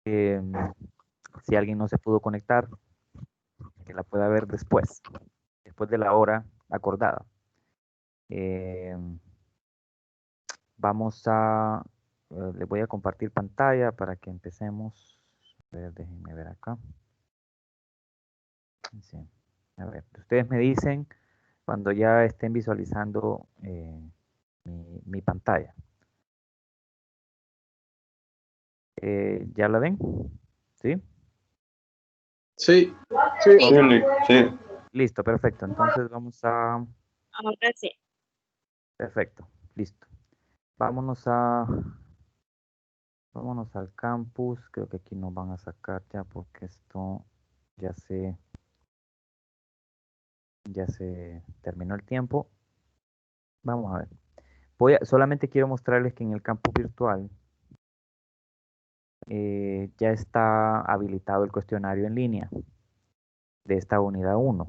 Eh, si alguien no se pudo conectar, que la pueda ver después de la hora acordada. Eh, les voy a compartir pantalla para que empecemos. A ver, déjenme ver acá. Sí. A ver, ustedes me dicen cuando ya estén visualizando mi pantalla. ¿Ya la ven? ¿Sí? Sí. Sí. Ok, Sí. listo, perfecto. Entonces vamos a... Ahora sí. Perfecto, listo. Vámonos al campus. Creo que aquí nos van a sacar ya porque esto ya se terminó el tiempo. Vamos a ver. Solamente quiero mostrarles que en el campus virtual ya está habilitado el cuestionario en línea de esta unidad 1.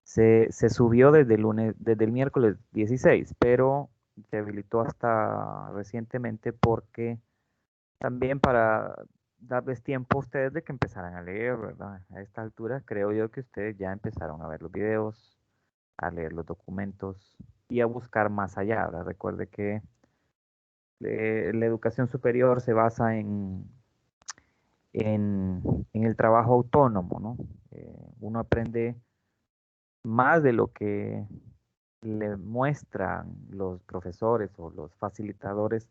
Se subió desde el miércoles 16, pero se habilitó hasta recientemente porque también para darles tiempo a ustedes de que empezaran a leer, ¿verdad? A esta altura creo yo que ustedes ya empezaron a ver los videos, a leer los documentos y a buscar más allá, ¿verdad? Recuerde que la educación superior se basa en el trabajo autónomo, ¿no? Uno aprende más de lo que le muestran los profesores o los facilitadores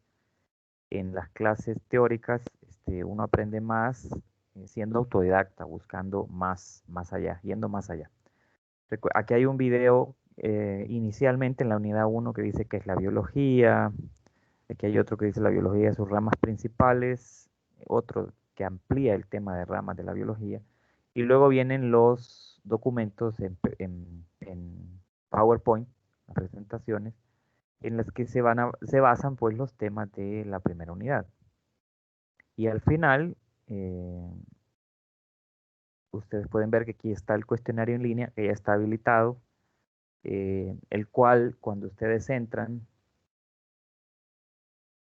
en las clases teóricas. Uno aprende más siendo autodidacta, buscando más allá, yendo más allá. Aquí hay un video inicialmente en la unidad 1 que dice que es la biología. Aquí hay otro que dice la biología de sus ramas principales, otro que amplía el tema de ramas de la biología. Y luego vienen los documentos en PowerPoint, las presentaciones, en las que se basan pues los temas de la primera unidad. Y al final, ustedes pueden ver que aquí está el cuestionario en línea, que ya está habilitado, el cual cuando ustedes entran,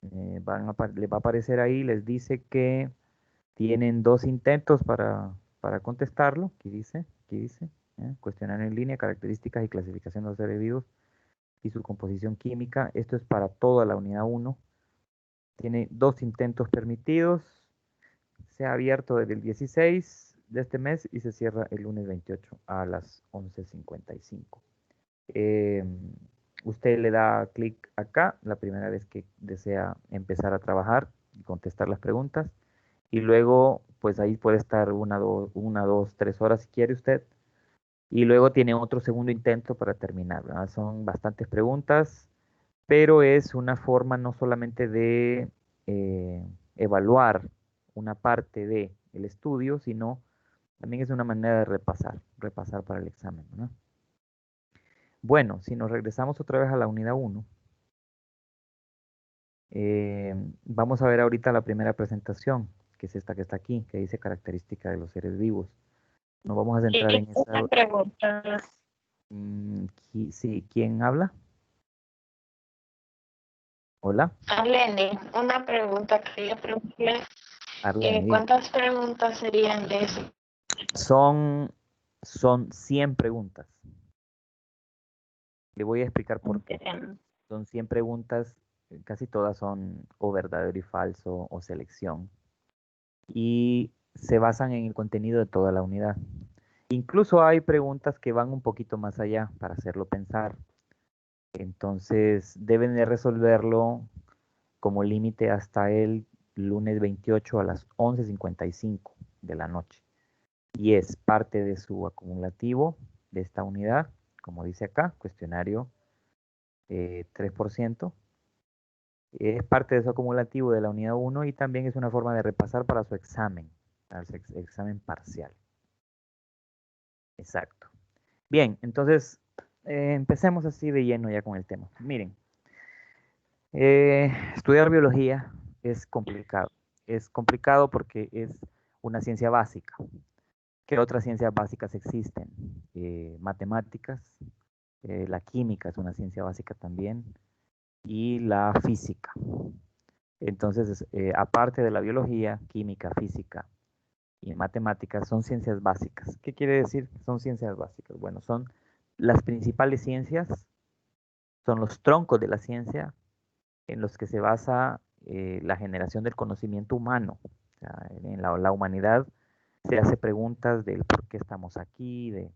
les va a aparecer ahí, les dice que tienen 2 intentos para contestarlo. Aquí dice, cuestionario en línea, características y clasificación de los seres vivos y su composición química. Esto es para toda la unidad 1. Tiene 2 intentos permitidos. Se ha abierto desde el 16 de este mes y se cierra el lunes 28 a las 11:55. Usted le da clic acá la primera vez que desea empezar a trabajar y contestar las preguntas. Y luego, pues ahí puede estar 2, 3 horas si quiere usted. Y luego tiene otro segundo intento para terminar, ¿verdad? Son bastantes preguntas, pero es una forma no solamente de evaluar una parte del estudio, sino también es una manera de repasar para el examen, ¿no? Bueno, si nos regresamos otra vez a la unidad 1, vamos a ver ahorita la primera presentación, que es esta que está aquí, que dice característica de los seres vivos. Nos vamos a centrar en esta. Una pregunta. Sí, ¿quién habla? Hola, Arlene, una pregunta que yo pregunté. Arlene, diga. ¿Cuántas preguntas serían de eso? Son 100 preguntas. Le voy a explicar por qué. Son 100 preguntas, casi todas son o verdadero y falso o selección. Y se basan en el contenido de toda la unidad. Incluso hay preguntas que van un poquito más allá para hacerlo pensar. Entonces deben de resolverlo como límite hasta el lunes 28 a las 11:55 de la noche. Y es parte de su acumulativo de esta unidad, como dice acá, cuestionario 3%. Es parte de su acumulativo de la unidad 1 y también es una forma de repasar para su examen, para su examen parcial. Exacto. Bien, entonces empecemos así de lleno ya con el tema. Miren, estudiar biología es complicado. Es complicado porque es una ciencia básica. ¿Qué otras ciencias básicas existen? Matemáticas, la química es una ciencia básica también, y la física. Entonces, aparte de la biología, química, física y matemáticas, son ciencias básicas. ¿Qué quiere decir que son ciencias básicas? Bueno, son las principales ciencias, son los troncos de la ciencia en los que se basa la generación del conocimiento humano. O sea, en la humanidad se hace preguntas del por qué estamos aquí, de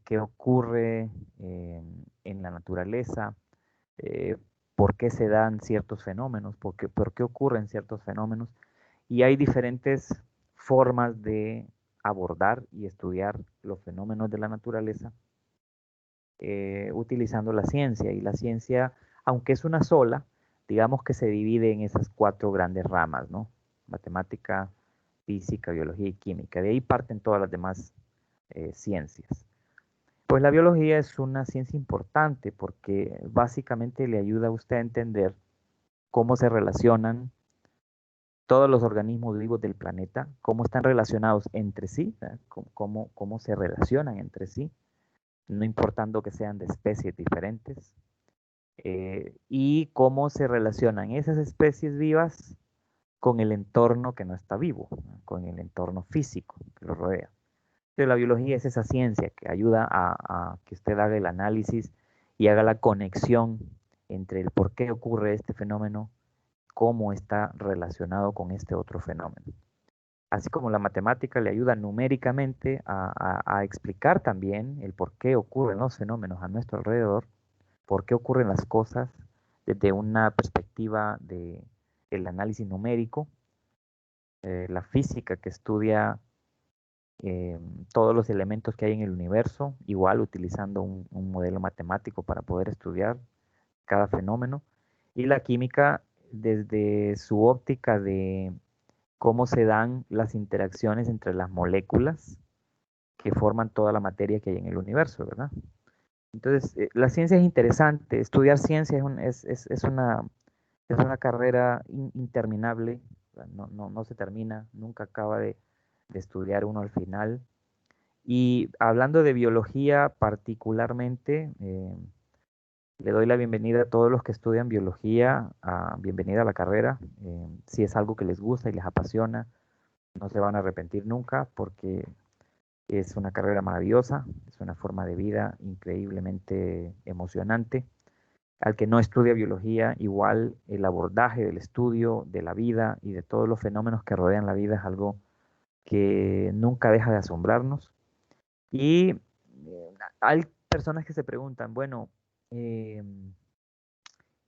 qué ocurre en la naturaleza, eh, por qué se dan ciertos fenómenos, por qué ocurren ciertos fenómenos. Y hay diferentes formas de abordar y estudiar los fenómenos de la naturaleza utilizando la ciencia. Y la ciencia, aunque es una sola, digamos que se divide en esas cuatro grandes ramas, ¿no? Matemática, física, biología y química. De ahí parten todas las demás ciencias. Pues la biología es una ciencia importante porque básicamente le ayuda a usted a entender cómo se relacionan todos los organismos vivos del planeta, cómo están relacionados entre sí, cómo se relacionan entre sí, no importando que sean de especies diferentes, y cómo se relacionan esas especies vivas con el entorno que no está vivo, ¿no? Con el entorno físico que lo rodea. Entonces, la biología es esa ciencia que ayuda a que usted haga el análisis y haga la conexión entre el por qué ocurre este fenómeno, cómo está relacionado con este otro fenómeno. Así como la matemática le ayuda numéricamente a explicar también el por qué ocurren los fenómenos a nuestro alrededor, por qué ocurren las cosas desde una perspectiva del análisis numérico, la física que estudia todos los elementos que hay en el universo, igual utilizando un modelo matemático para poder estudiar cada fenómeno, y la química desde su óptica de cómo se dan las interacciones entre las moléculas que forman toda la materia que hay en el universo, ¿verdad? Entonces, la ciencia es interesante, estudiar ciencia es una carrera interminable, no se termina, nunca acaba de estudiar uno al final. Y hablando de biología particularmente, le doy la bienvenida a todos los que estudian biología, bienvenida a la carrera. Si es algo que les gusta y les apasiona, no se van a arrepentir nunca porque es una carrera maravillosa, es una forma de vida increíblemente emocionante. Al que no estudia biología, igual el abordaje del estudio de la vida y de todos los fenómenos que rodean la vida es algo que nunca deja de asombrarnos. Y hay personas que se preguntan, bueno, eh,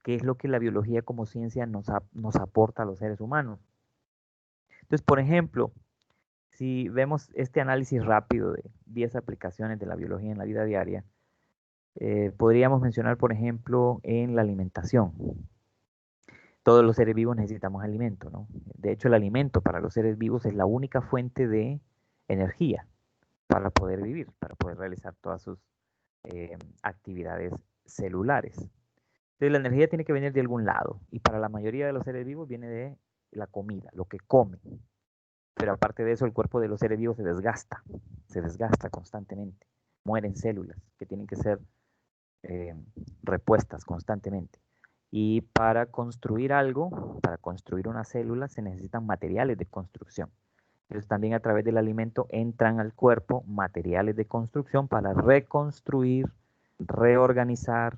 ¿qué es lo que la biología como ciencia nos aporta a los seres humanos? Entonces, por ejemplo, si vemos este análisis rápido de 10 aplicaciones de la biología en la vida diaria, podríamos mencionar, por ejemplo, en la alimentación. Todos los seres vivos necesitamos alimento, ¿no? De hecho, el alimento para los seres vivos es la única fuente de energía para poder vivir, para poder realizar todas sus actividades celulares. Entonces, la energía tiene que venir de algún lado y para la mayoría de los seres vivos viene de la comida, lo que comen. Pero aparte de eso, el cuerpo de los seres vivos se desgasta constantemente. Mueren células que tienen que ser repuestas constantemente. Y para construir algo, para construir una célula, se necesitan materiales de construcción. Entonces también a través del alimento entran al cuerpo materiales de construcción para reconstruir, reorganizar,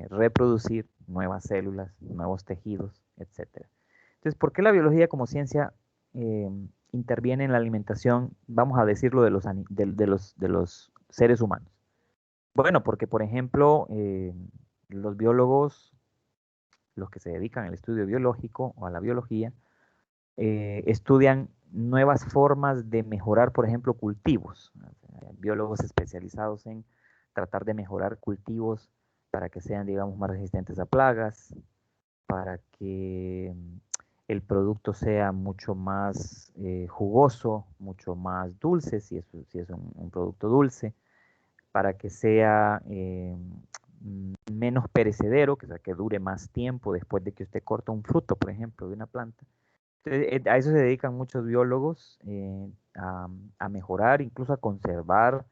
reproducir nuevas células, nuevos tejidos, etc. Entonces, ¿por qué la biología como ciencia interviene en la alimentación, vamos a decirlo, de los seres humanos? Bueno, porque por ejemplo, los biólogos, los que se dedican al estudio biológico o a la biología, estudian nuevas formas de mejorar, por ejemplo, cultivos. Biólogos especializados en tratar de mejorar cultivos para que sean, digamos, más resistentes a plagas, para que el producto sea mucho más jugoso, mucho más dulce, si es un producto dulce, para que sea menos perecedero, que sea que dure más tiempo después de que usted corta un fruto, por ejemplo, de una planta. Entonces, a eso se dedican muchos biólogos, a mejorar, incluso a conservar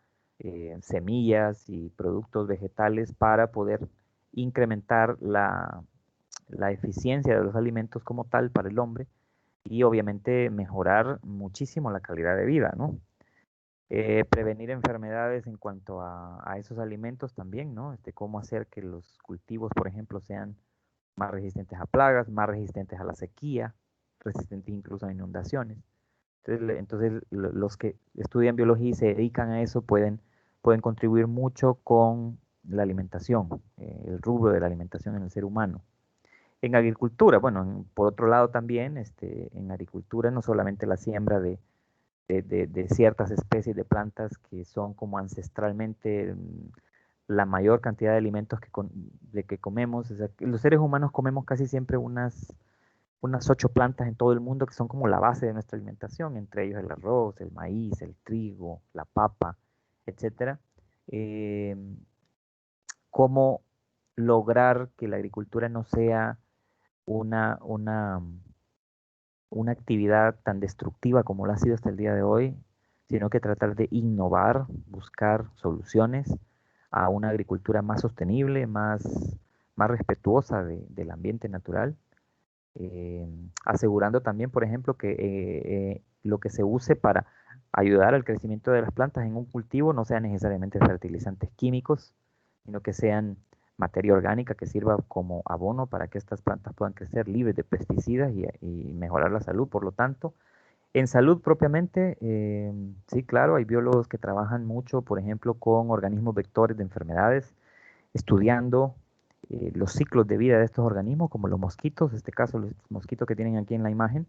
semillas y productos vegetales para poder incrementar la eficiencia de los alimentos como tal para el hombre y obviamente mejorar muchísimo la calidad de vida, ¿no? Prevenir enfermedades en cuanto a esos alimentos también, ¿no? Cómo hacer que los cultivos, por ejemplo, sean más resistentes a plagas, más resistentes a la sequía, resistentes incluso a inundaciones. Entonces, los que estudian biología y se dedican a eso pueden contribuir mucho con la alimentación, el rubro de la alimentación en el ser humano. En agricultura, bueno, por otro lado también, en agricultura no solamente la siembra de ciertas especies de plantas que son como ancestralmente la mayor cantidad de alimentos de que comemos. O sea, los seres humanos comemos casi siempre unas 8 plantas en todo el mundo que son como la base de nuestra alimentación, entre ellos el arroz, el maíz, el trigo, la papa, etcétera. Eh, ¿Cómo lograr que la agricultura no sea una, una, una actividad tan destructiva como lo ha sido hasta el día de hoy, sino que tratar de innovar, buscar soluciones a una agricultura más sostenible, más respetuosa del ambiente natural, asegurando también, por ejemplo, que lo que se use para ayudar al crecimiento de las plantas en un cultivo no sean necesariamente fertilizantes químicos, sino que sean materia orgánica que sirva como abono para que estas plantas puedan crecer libres de pesticidas y mejorar la salud. Por lo tanto, en salud propiamente, sí, claro, hay biólogos que trabajan mucho, por ejemplo, con organismos vectores de enfermedades, estudiando los ciclos de vida de estos organismos, como los mosquitos, en este caso los mosquitos que tienen aquí en la imagen.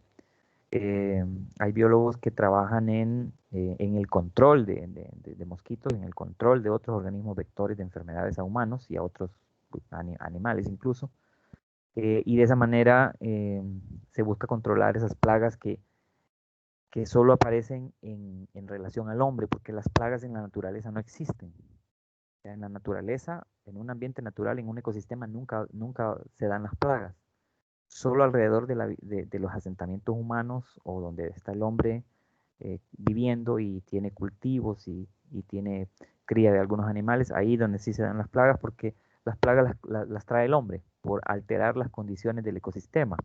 Eh, Hay biólogos que trabajan en el control de mosquitos, en el control de otros organismos vectores de enfermedades a humanos y a otros animales incluso. Y de esa manera se busca controlar esas plagas que solo aparecen en relación al hombre, porque las plagas en la naturaleza no existen. O sea, en la naturaleza, en un ambiente natural, en un ecosistema, nunca se dan las plagas. Solo alrededor de los asentamientos humanos o donde está el hombre viviendo y tiene cultivos y tiene cría de algunos animales, ahí donde sí se dan las plagas, porque las plagas las trae el hombre por alterar las condiciones del ecosistema,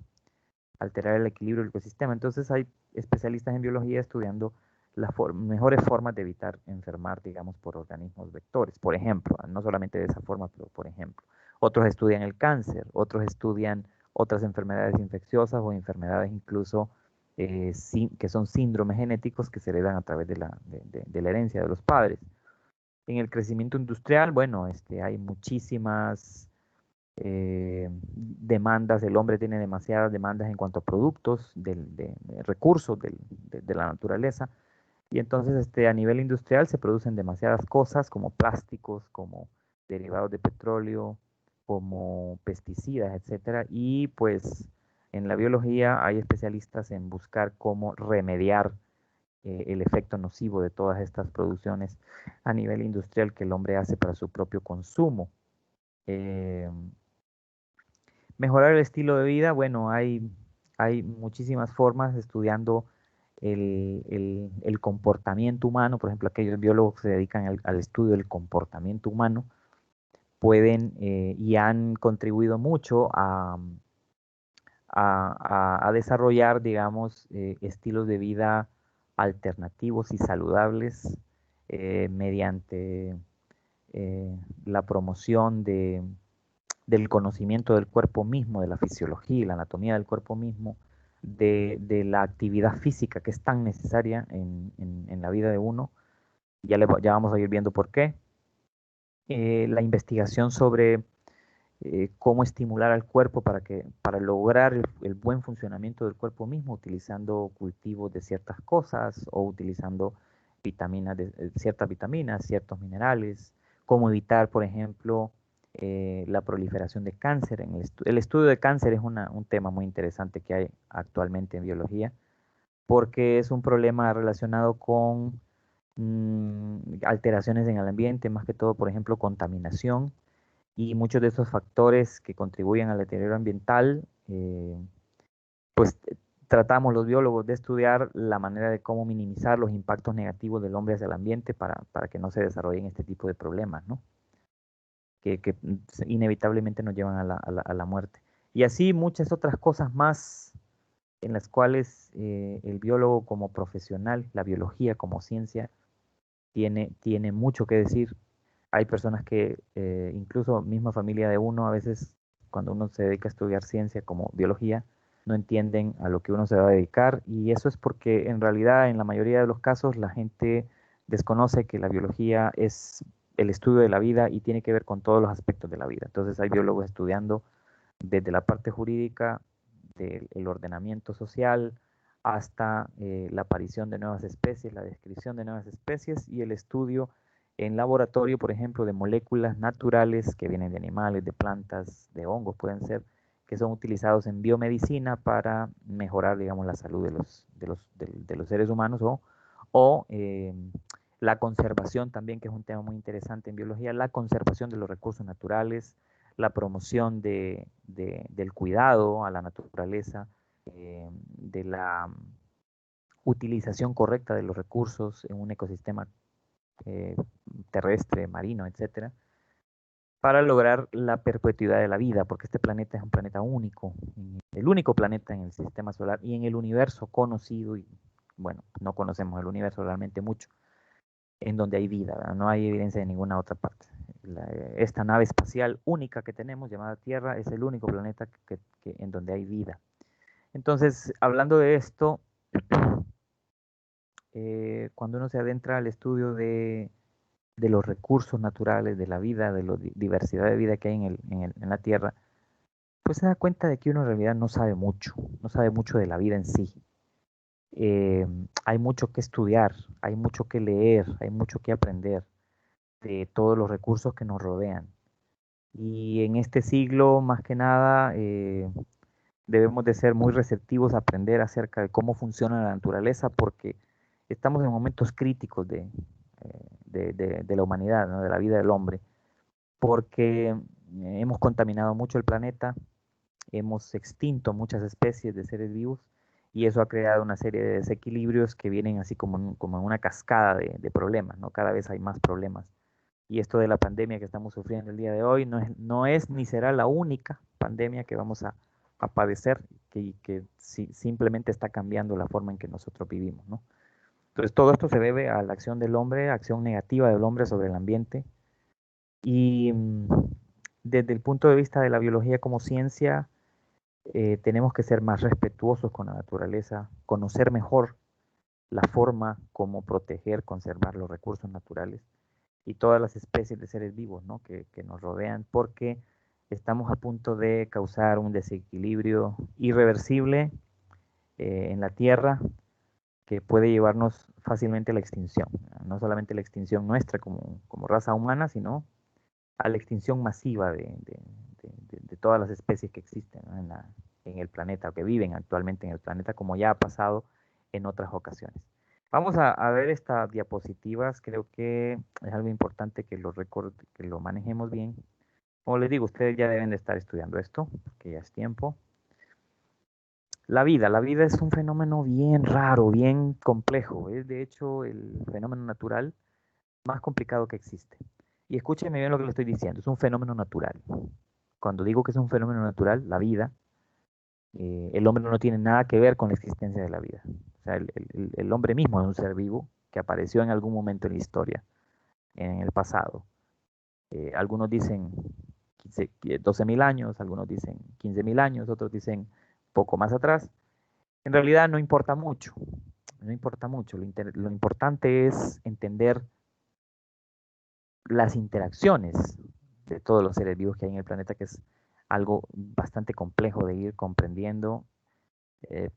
alterar el equilibrio del ecosistema. Entonces hay especialistas en biología estudiando las mejores formas de evitar enfermar, digamos, por organismos vectores, por ejemplo, no solamente de esa forma, pero por ejemplo. Otros estudian el cáncer, otros estudian otras enfermedades infecciosas o enfermedades incluso que son síndromes genéticos que se heredan a través de la herencia de los padres. En el crecimiento industrial, bueno, hay muchísimas demandas, el hombre tiene demasiadas demandas en cuanto a productos, de recursos de la naturaleza, y entonces a nivel industrial se producen demasiadas cosas como plásticos, como derivados de petróleo, como pesticidas, etcétera, y pues en la biología hay especialistas en buscar cómo remediar el efecto nocivo de todas estas producciones a nivel industrial que el hombre hace para su propio consumo. Eh, Mejorar el estilo de vida, bueno, hay muchísimas formas estudiando el comportamiento humano. Por ejemplo, aquellos biólogos que se dedican al estudio del comportamiento humano pueden y han contribuido mucho a desarrollar, digamos, estilos de vida alternativos y saludables mediante la promoción del conocimiento del cuerpo mismo, de la fisiología y la anatomía del cuerpo mismo, de la actividad física que es tan necesaria en la vida de uno. Ya vamos a ir viendo por qué. La investigación sobre cómo estimular al cuerpo para lograr el buen funcionamiento del cuerpo mismo, utilizando cultivos de ciertas cosas o utilizando ciertas vitaminas, ciertos minerales, cómo evitar, por ejemplo, la proliferación de cáncer. El estudio de cáncer es un tema muy interesante que hay actualmente en biología, porque es un problema relacionado con alteraciones en el ambiente, más que todo, por ejemplo, contaminación y muchos de esos factores que contribuyen al deterioro ambiental, pues tratamos los biólogos de estudiar la manera de cómo minimizar los impactos negativos del hombre hacia el ambiente para que no se desarrollen este tipo de problemas, ¿no? Que inevitablemente nos llevan a la muerte. Y así muchas otras cosas más en las cuales el biólogo como profesional, la biología como ciencia, tiene mucho que decir. Hay personas que, incluso misma familia de uno, a veces cuando uno se dedica a estudiar ciencia como biología, no entienden a lo que uno se va a dedicar, y eso es porque en realidad en la mayoría de los casos la gente desconoce que la biología es el estudio de la vida y tiene que ver con todos los aspectos de la vida. Entonces hay biólogos estudiando desde la parte jurídica del ordenamiento social hasta la aparición de nuevas especies, la descripción de nuevas especies y el estudio en laboratorio, por ejemplo, de moléculas naturales que vienen de animales, de plantas, de hongos, pueden ser, que son utilizados en biomedicina para mejorar, digamos, la salud de los seres humanos o la conservación también, que es un tema muy interesante en biología, la conservación de los recursos naturales, la promoción del cuidado a la naturaleza, de la utilización correcta de los recursos en un ecosistema eh, terrestre, marino, etcétera, para lograr la perpetuidad de la vida, porque este planeta es un planeta único, el único planeta en el sistema solar y en el universo conocido, y bueno, no conocemos el universo realmente mucho, en donde hay vida, ¿verdad? No hay evidencia de ninguna otra parte. Esta nave espacial única que tenemos, llamada Tierra, es el único planeta en donde hay vida. Entonces, hablando de esto, cuando uno se adentra al estudio de los recursos naturales, de la vida, de la diversidad de vida que hay en la Tierra, pues se da cuenta de que uno en realidad no sabe mucho, no sabe mucho de la vida en sí. Hay mucho que estudiar, hay mucho que leer, hay mucho que aprender de todos los recursos que nos rodean. Y en este siglo, más que nada, debemos de ser muy receptivos a aprender acerca de cómo funciona la naturaleza, porque estamos en momentos críticos de la humanidad, ¿no? De la vida del hombre, porque hemos contaminado mucho el planeta, hemos extinto muchas especies de seres vivos, y eso ha creado una serie de desequilibrios que vienen así como en una cascada de problemas, ¿no? Cada vez hay más problemas. Y esto de la pandemia que estamos sufriendo el día de hoy no es ni será la única pandemia que vamos a padecer, que simplemente está cambiando la forma en que nosotros vivimos, ¿no? Entonces todo esto se debe a la acción del hombre, acción negativa del hombre sobre el ambiente. Y desde el punto de vista de la biología como ciencia, tenemos que ser más respetuosos con la naturaleza, conocer mejor la forma como proteger, conservar los recursos naturales y todas las especies de seres vivos, ¿no? que nos rodean, porque estamos a punto de causar un desequilibrio irreversible en la Tierra, que puede llevarnos fácilmente a la extinción. No solamente la extinción nuestra como raza humana, sino a la extinción masiva de todas las especies que existen, ¿no? en el planeta, o que viven actualmente en el planeta, como ya ha pasado en otras ocasiones. Vamos a ver estas diapositivas. Creo que es algo importante que lo manejemos bien. Como les digo, ustedes ya deben de estar estudiando esto, porque ya es tiempo. La vida es un fenómeno bien raro, bien complejo. Es de hecho el fenómeno natural más complicado que existe. Y escúchenme bien lo que le estoy diciendo, es un fenómeno natural. Cuando digo que es un fenómeno natural, la vida, el hombre no tiene nada que ver con la existencia de la vida. O sea, el hombre mismo es un ser vivo que apareció en algún momento en la historia, en el pasado. Algunos dicen 12.000 años, algunos dicen 15.000 años, otros dicen poco más atrás. En realidad no importa mucho, no importa mucho. Lo importante es entender las interacciones de todos los seres vivos que hay en el planeta, que es algo bastante complejo de ir comprendiendo,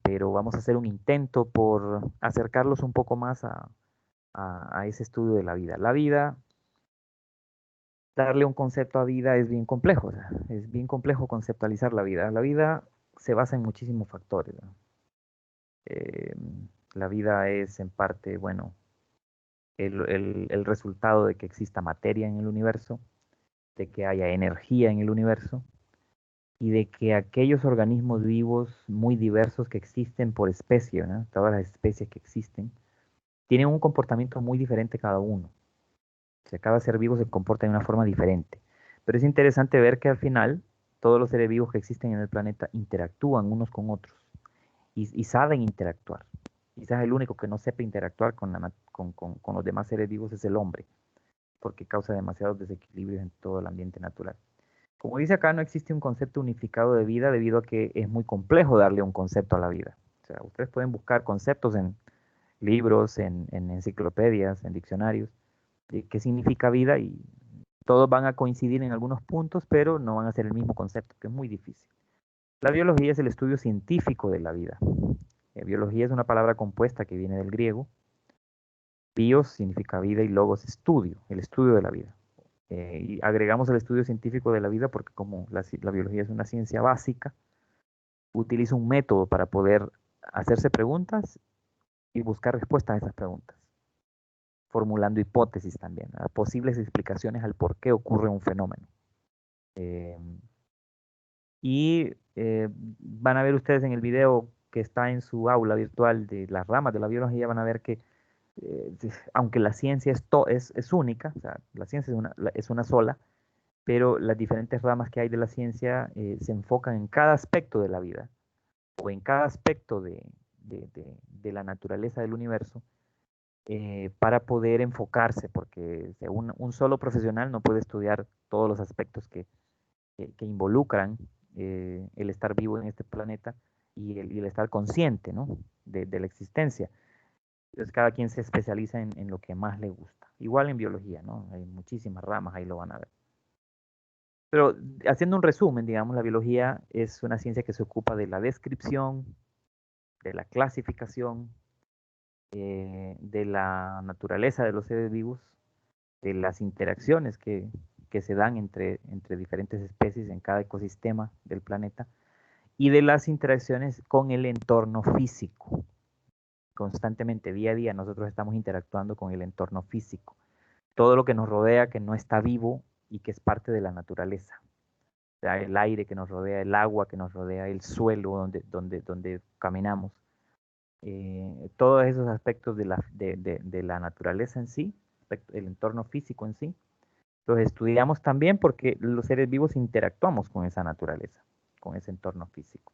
pero vamos a hacer un intento por acercarlos un poco más a ese estudio de la vida. La vida, darle un concepto a vida es bien complejo, o sea, es bien complejo conceptualizar la vida. La vida se basa en muchísimos factores, ¿no? Eh, la vida es en parte, bueno, el resultado de que exista materia en el universo, de que haya energía en el universo y de que aquellos organismos vivos muy diversos que existen por especie, ¿no? Todas las especies que existen, tienen un comportamiento muy diferente cada uno. O sea, cada ser vivo se comporta de una forma diferente. Pero es interesante ver que al final todos los seres vivos que existen en el planeta interactúan unos con otros y saben interactuar. Quizás el único que no sepa interactuar con los demás seres vivos es el hombre, porque causa demasiados desequilibrios en todo el ambiente natural. Como dice acá, no existe un concepto unificado de vida debido a que es muy complejo darle un concepto a la vida. O sea, ustedes pueden buscar conceptos en libros, en enciclopedias, en diccionarios, de qué significa vida y todos van a coincidir en algunos puntos, pero no van a ser el mismo concepto, que es muy difícil. La biología es el estudio científico de la vida. Biología es una palabra compuesta que viene del griego. Bios significa vida y logos estudio, el estudio de la vida. Y agregamos el estudio científico de la vida porque como la biología es una ciencia básica, utiliza un método para poder hacerse preguntas y buscar respuestas a esas preguntas, formulando hipótesis también, posibles explicaciones al por qué ocurre un fenómeno. Van a ver ustedes en el video que está en su aula virtual de las ramas de la biología, van a ver que aunque la ciencia es única, o sea, la ciencia es una sola, pero las diferentes ramas que hay de la ciencia se enfocan en cada aspecto de la vida o en cada aspecto de la naturaleza del universo para poder enfocarse, porque un solo profesional no puede estudiar todos los aspectos que involucran el estar vivo en este planeta y el estar consciente, ¿no? de la existencia. Entonces cada quien se especializa en lo que más le gusta. Igual en biología, ¿no? Hay muchísimas ramas, ahí lo van a ver. Pero haciendo un resumen, digamos, la biología es una ciencia que se ocupa de la descripción, de la clasificación, de la naturaleza de los seres vivos, de las interacciones que se dan entre diferentes especies en cada ecosistema del planeta y de las interacciones con el entorno físico. Constantemente, día a día, nosotros estamos interactuando con el entorno físico. Todo lo que nos rodea, que no está vivo y que es parte de la naturaleza. O sea, el aire que nos rodea, el agua que nos rodea, el suelo donde caminamos. Todos esos aspectos de la naturaleza en sí, el entorno físico en sí, los estudiamos también porque los seres vivos interactuamos con esa naturaleza, con ese entorno físico.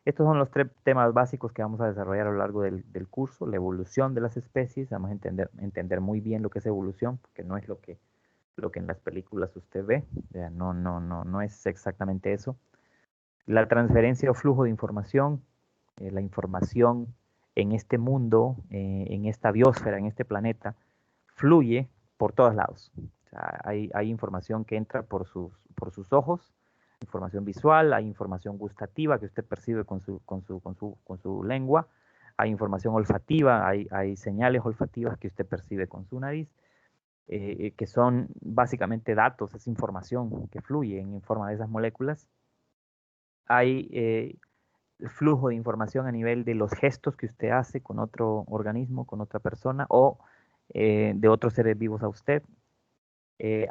Estos son los tres temas básicos que vamos a desarrollar a lo largo del curso. La evolución de las especies, vamos a entender muy bien lo que es evolución, porque no es lo que en las películas usted ve, no es exactamente eso. La transferencia o flujo de información, la información en este mundo, en esta biosfera, en este planeta, fluye por todos lados. O sea, hay información que entra por sus ojos, información visual, hay información gustativa que usted percibe con su lengua, hay información olfativa, hay señales olfativas que usted percibe con su nariz, que son básicamente datos, es información que fluye en forma de esas moléculas. Hay flujo de información a nivel de los gestos que usted hace con otro organismo, con otra persona o de otros seres vivos a usted.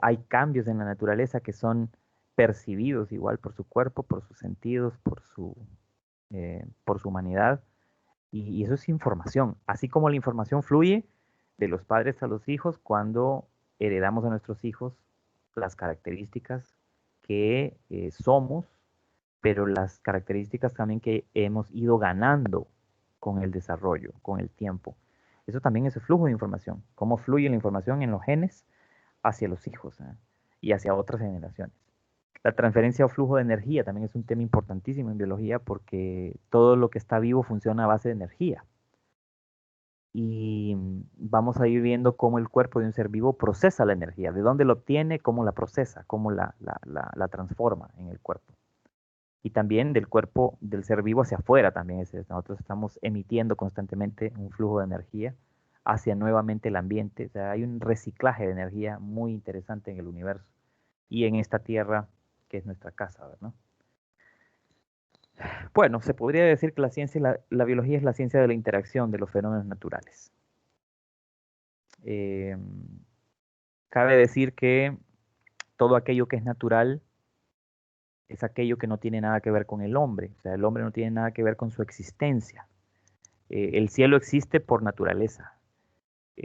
Hay cambios en la naturaleza que son percibidos igual por su cuerpo, por sus sentidos, por su humanidad. Y eso es información. Así como la información fluye de los padres a los hijos cuando heredamos a nuestros hijos las características que somos, pero las características también que hemos ido ganando con el desarrollo, con el tiempo. Eso también es el flujo de información. Cómo fluye la información en los genes hacia los hijos y hacia otras generaciones. La transferencia o flujo de energía también es un tema importantísimo en biología porque todo lo que está vivo funciona a base de energía. Y vamos a ir viendo cómo el cuerpo de un ser vivo procesa la energía, de dónde la obtiene, cómo la procesa, cómo la transforma en el cuerpo. Y también del cuerpo del ser vivo hacia afuera también. Nosotros estamos emitiendo constantemente un flujo de energía hacia nuevamente el ambiente. O sea, hay un reciclaje de energía muy interesante en el universo y en esta tierra que es nuestra casa, ¿no? Bueno, se podría decir que la biología es la ciencia de la interacción de los fenómenos naturales. Cabe decir que todo aquello que es natural es aquello que no tiene nada que ver con el hombre. O sea, el hombre no tiene nada que ver con su existencia. El cielo existe por naturaleza,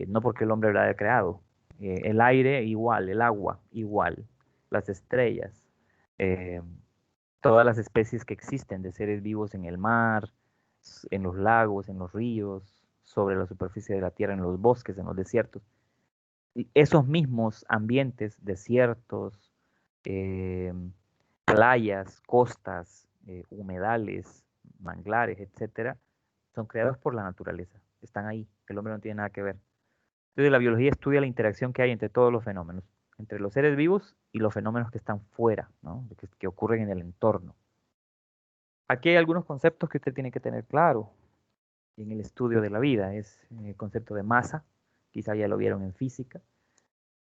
no porque el hombre lo haya creado. El aire igual, el agua igual, las estrellas, todas las especies que existen de seres vivos en el mar, en los lagos, en los ríos, sobre la superficie de la tierra, en los bosques, en los desiertos. Y esos mismos ambientes, desiertos, playas, costas, humedales, manglares, etcétera, son creados por la naturaleza. Están ahí. El hombre no tiene nada que ver. Entonces, la biología estudia la interacción que hay entre todos los fenómenos, entre los seres vivos y los fenómenos que están fuera, ¿no? que ocurren en el entorno. Aquí hay algunos conceptos que usted tiene que tener claro en el estudio de la vida. Es el concepto de masa, quizá ya lo vieron en física,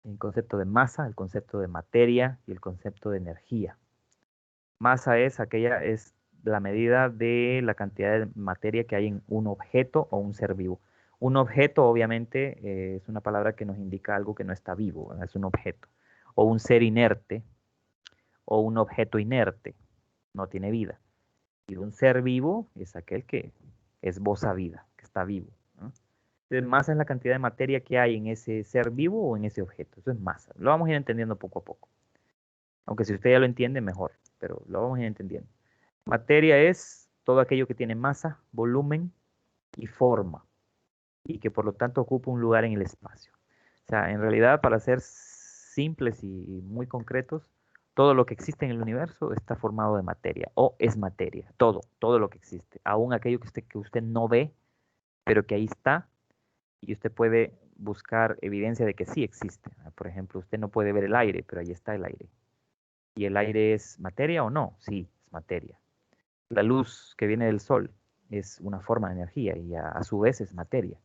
el concepto de masa, el concepto de materia y el concepto de energía. Masa es la medida de la cantidad de materia que hay en un objeto o un ser vivo. Un objeto, obviamente, es una palabra que nos indica algo que no está vivo, ¿verdad? Es un objeto. O un ser inerte, o un objeto inerte, no tiene vida. Y un ser vivo es aquel que esboza vida, que está vivo, ¿no? Entonces, masa es la cantidad de materia que hay en ese ser vivo o en ese objeto. Eso es masa. Lo vamos a ir entendiendo poco a poco. Aunque si usted ya lo entiende, mejor, pero lo vamos a ir entendiendo. Materia es todo aquello que tiene masa, volumen y forma, y que por lo tanto ocupa un lugar en el espacio. O sea, en realidad, para ser simples y muy concretos, todo lo que existe en el universo está formado de materia, o es materia, todo lo que existe, aún aquello que usted no ve, pero que ahí está, y usted puede buscar evidencia de que sí existe. Por ejemplo, usted no puede ver el aire, pero ahí está el aire. ¿Y el aire es materia o no? Sí, es materia. La luz que viene del sol es una forma de energía y a su vez es materia.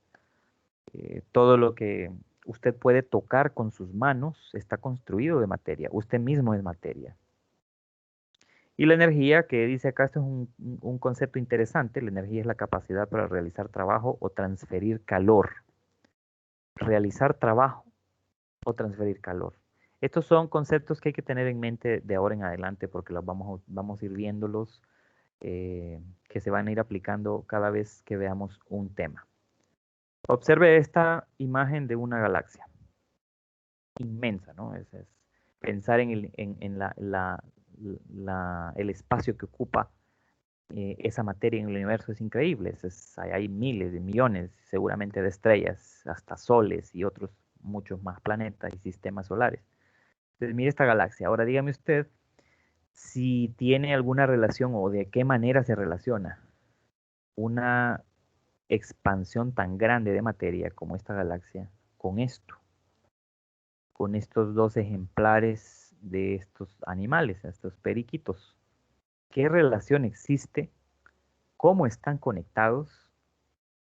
Todo lo que usted puede tocar con sus manos está construido de materia. Usted mismo es materia. Y la energía, que dice acá, esto es un concepto interesante. La energía es la capacidad para realizar trabajo o transferir calor. Realizar trabajo o transferir calor. Estos son conceptos que hay que tener en mente de ahora en adelante porque vamos a ir viéndolos, que se van a ir aplicando cada vez que veamos un tema. Observe esta imagen de una galaxia inmensa, ¿no? Es pensar en el espacio que ocupa esa materia en el universo es increíble. Hay miles de millones, seguramente, de estrellas, hasta soles y otros muchos más planetas y sistemas solares. Entonces, mire esta galaxia. Ahora dígame usted si tiene alguna relación o de qué manera se relaciona una expansión tan grande de materia como esta galaxia con esto, con estos dos ejemplares de estos animales, estos periquitos. ¿Qué relación existe? ¿Cómo están conectados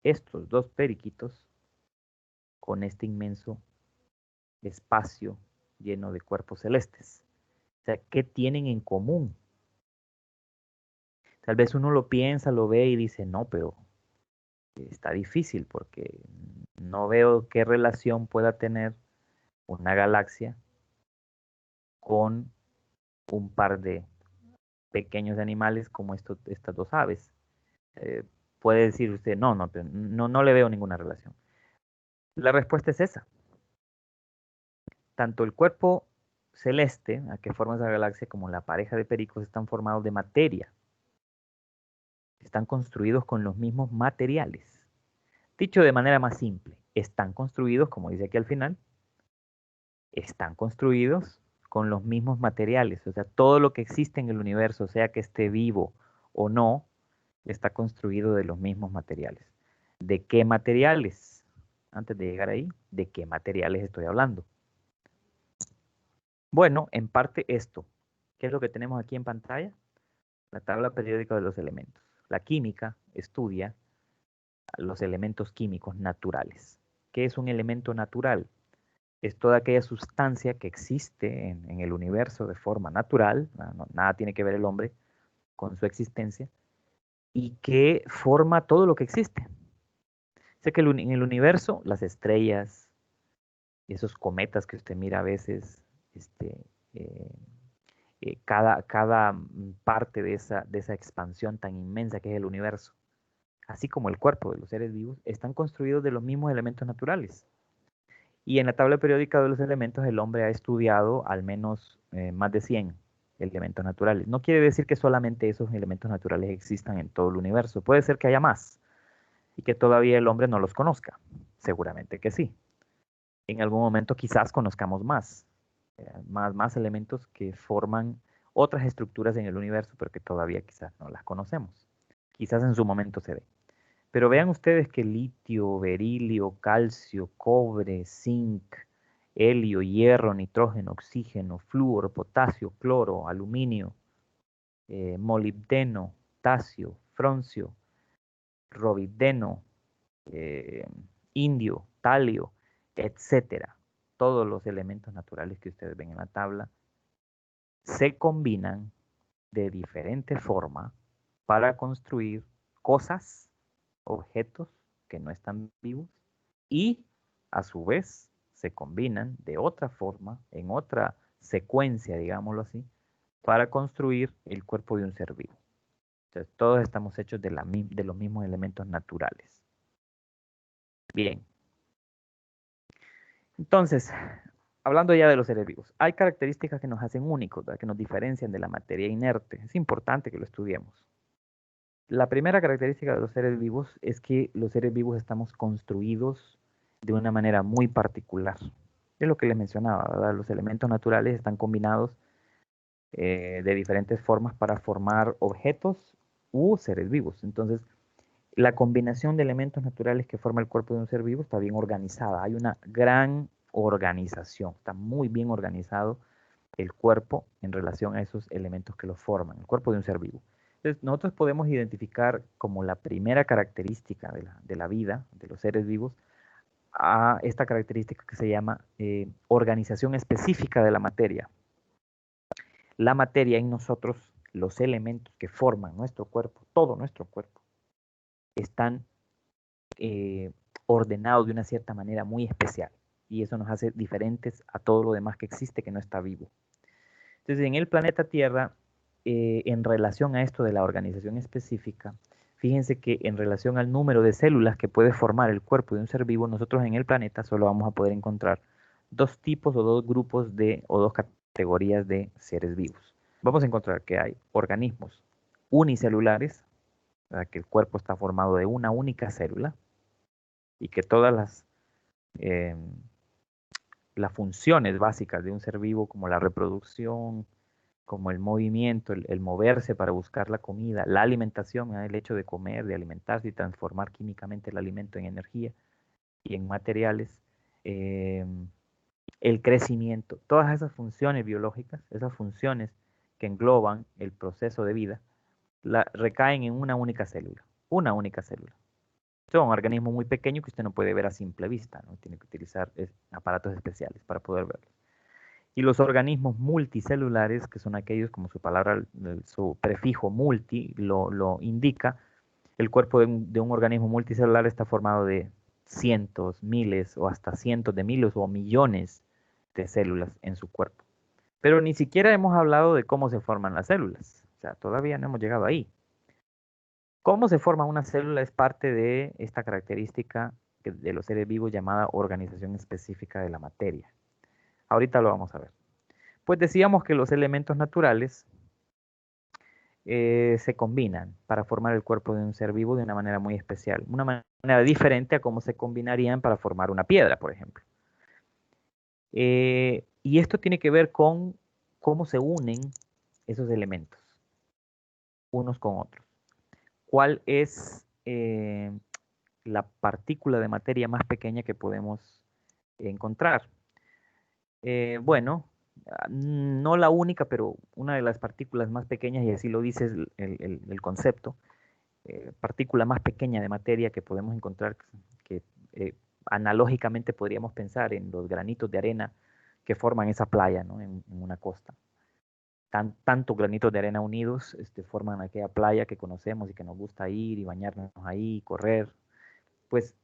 estos dos periquitos con este inmenso espacio lleno de cuerpos celestes? O sea, ¿qué tienen en común? Tal vez uno lo piensa, lo ve y dice, no, pero está difícil porque no veo qué relación pueda tener una galaxia con un par de pequeños animales como estas dos aves. Puede decir usted, no le veo ninguna relación. La respuesta es esa. Tanto el cuerpo celeste, a que forma esa galaxia, como la pareja de pericos están formados de materia. Están construidos con los mismos materiales. Dicho de manera más simple, están construidos, como dice aquí al final, están construidos con los mismos materiales. O sea, todo lo que existe en el universo, sea que esté vivo o no, está construido de los mismos materiales. ¿De qué materiales? Antes de llegar ahí, ¿de qué materiales estoy hablando? Bueno, en parte esto. ¿Qué es lo que tenemos aquí en pantalla? La tabla periódica de los elementos. La química estudia los elementos químicos naturales. ¿Qué es un elemento natural? Es toda aquella sustancia que existe en el universo de forma natural, nada tiene que ver el hombre con su existencia, y que forma todo lo que existe. Sé que en el universo, las estrellas, esos cometas que usted mira a veces, eh, cada parte de esa expansión tan inmensa que es el universo, así como el cuerpo de los seres vivos, están construidos de los mismos elementos naturales. Y en la tabla periódica de los elementos el hombre ha estudiado al menos más de 100. elementos naturales. No quiere decir que solamente esos elementos naturales existan en todo el universo. Puede ser que haya más y que todavía el hombre no los conozca. Seguramente que sí. En algún momento quizás conozcamos más elementos que forman otras estructuras en el universo, pero que todavía quizás no las conocemos. Quizás en su momento se dé. Pero vean ustedes que litio, berilio, calcio, cobre, zinc, helio, hierro, nitrógeno, oxígeno, flúor, potasio, cloro, aluminio, molibdeno, potasio, froncio, robideno, eh, indio, talio, etcétera. Todos los elementos naturales que ustedes ven en la tabla se combinan de diferente forma para construir cosas, objetos que no están vivos y a su vez se combinan de otra forma, en otra secuencia, digámoslo así, para construir el cuerpo de un ser vivo. Entonces, todos estamos hechos de los mismos elementos naturales. Bien. Entonces, hablando ya de los seres vivos, hay características que nos hacen únicos, ¿verdad? Que nos diferencian de la materia inerte. Es importante que lo estudiemos. La primera característica de los seres vivos es que los seres vivos estamos construidos de una manera muy particular. Es lo que les mencionaba, ¿verdad? Los elementos naturales están combinados de diferentes formas para formar objetos u seres vivos. Entonces, la combinación de elementos naturales que forma el cuerpo de un ser vivo está bien organizada. Hay una gran organización, está muy bien organizado el cuerpo en relación a esos elementos que lo forman, el cuerpo de un ser vivo. Entonces, nosotros podemos identificar como la primera característica de la vida, de los seres vivos, a esta característica que se llama organización específica de la materia. La materia en nosotros, los elementos que forman nuestro cuerpo, todo nuestro cuerpo, están ordenados de una cierta manera muy especial. Y eso nos hace diferentes a todo lo demás que existe que no está vivo. Entonces, en el planeta Tierra, en relación a esto de la organización específica, fíjense que en relación al número de células que puede formar el cuerpo de un ser vivo, nosotros en el planeta solo vamos a poder encontrar dos tipos o dos grupos o dos categorías de seres vivos. Vamos a encontrar que hay organismos unicelulares, que el cuerpo está formado de una única célula y que todas las funciones básicas de un ser vivo, como la reproducción, como el movimiento, el moverse para buscar la comida, la alimentación, el hecho de comer, de alimentarse y transformar químicamente el alimento en energía y en materiales, el crecimiento, todas esas funciones biológicas, esas funciones que engloban el proceso de vida, recaen en una única célula, una única célula. Es un organismo muy pequeño que usted no puede ver a simple vista, ¿no? Tiene que utilizar aparatos especiales para poder verlo. Y los organismos multicelulares, que son aquellos, como su palabra, su prefijo multi lo indica, el cuerpo de un organismo multicelular está formado de cientos, miles o hasta cientos de miles o millones de células en su cuerpo. Pero ni siquiera hemos hablado de cómo se forman las células. O sea, todavía no hemos llegado ahí. Cómo se forma una célula es parte de esta característica de los seres vivos llamada organización específica de la materia. Ahorita lo vamos a ver. Pues decíamos que los elementos naturales se combinan para formar el cuerpo de un ser vivo de una manera muy especial, una manera diferente a cómo se combinarían para formar una piedra, por ejemplo. Y esto tiene que ver con cómo se unen esos elementos unos con otros. ¿Cuál es la partícula de materia más pequeña que podemos encontrar? Bueno, no la única, pero una de las partículas más pequeñas, y así lo dice el concepto, partícula más pequeña de materia que podemos encontrar, que analógicamente podríamos pensar en los granitos de arena que forman esa playa, ¿no? en una costa. Tantos granitos de arena unidos forman aquella playa que conocemos y que nos gusta ir y bañarnos ahí, correr. Pues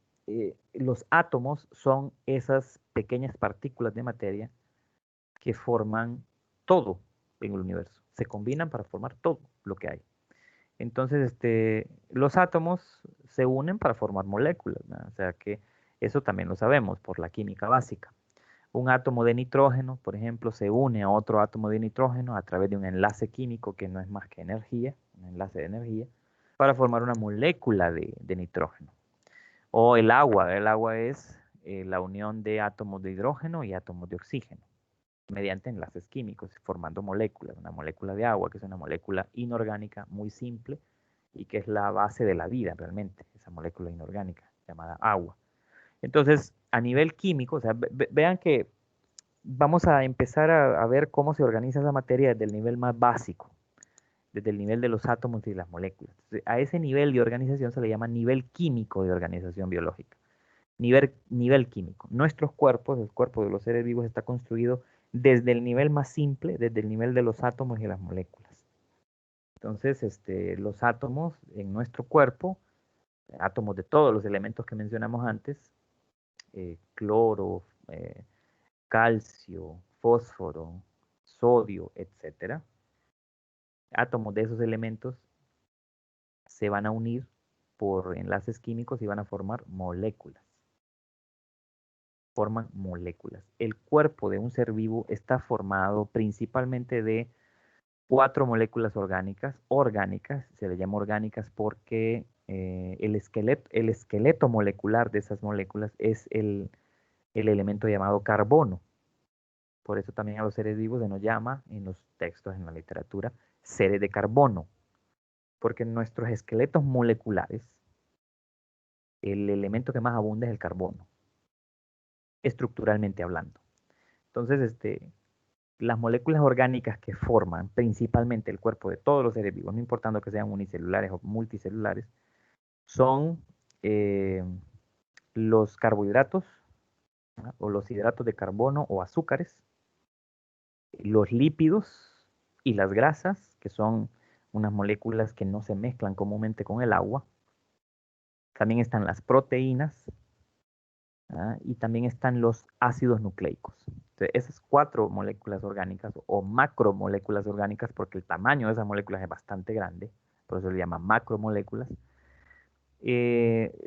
los átomos son esas pequeñas partículas de materia que forman todo en el universo. Se combinan para formar todo lo que hay. Entonces, los átomos se unen para formar moléculas, ¿no? O sea que eso también lo sabemos por la química básica. Un átomo de nitrógeno, por ejemplo, se une a otro átomo de nitrógeno a través de un enlace químico que no es más que energía, un enlace de energía, para formar una molécula de nitrógeno. O el agua es la unión de átomos de hidrógeno y átomos de oxígeno mediante enlaces químicos, formando moléculas. Una molécula de agua, que es una molécula inorgánica muy simple y que es la base de la vida realmente, esa molécula inorgánica llamada agua. Entonces, a nivel químico, o sea, vean que vamos a empezar a ver cómo se organiza esa materia desde el nivel más básico, desde el nivel de los átomos y las moléculas. Entonces, a ese nivel de organización se le llama nivel químico de organización biológica. Nivel químico. Nuestros cuerpos, el cuerpo de los seres vivos está construido desde el nivel más simple, desde el nivel de los átomos y las moléculas. Entonces, los átomos en nuestro cuerpo, átomos de todos los elementos que mencionamos antes, cloro, calcio, fósforo, sodio, etcétera. Átomos de esos elementos se van a unir por enlaces químicos y van a formar moléculas. Forman moléculas. El cuerpo de un ser vivo está formado principalmente de 4 moléculas orgánicas. Se le llama orgánicas porque el esqueleto molecular de esas moléculas es el elemento llamado carbono. Por eso también a los seres vivos se nos llama, en los textos, en la literatura, seres de carbono. Porque en nuestros esqueletos moleculares, el elemento que más abunda es el carbono, estructuralmente hablando. Entonces, las moléculas orgánicas que forman principalmente el cuerpo de todos los seres vivos, no importando que sean unicelulares o multicelulares, son los carbohidratos, ¿no? O los hidratos de carbono o azúcares, los lípidos y las grasas, que son unas moléculas que no se mezclan comúnmente con el agua. También están las proteínas, ¿ah? Y también están los ácidos nucleicos. Entonces, esas 4 moléculas orgánicas o macromoléculas orgánicas, porque el tamaño de esas moléculas es bastante grande, por eso se llama macromoléculas,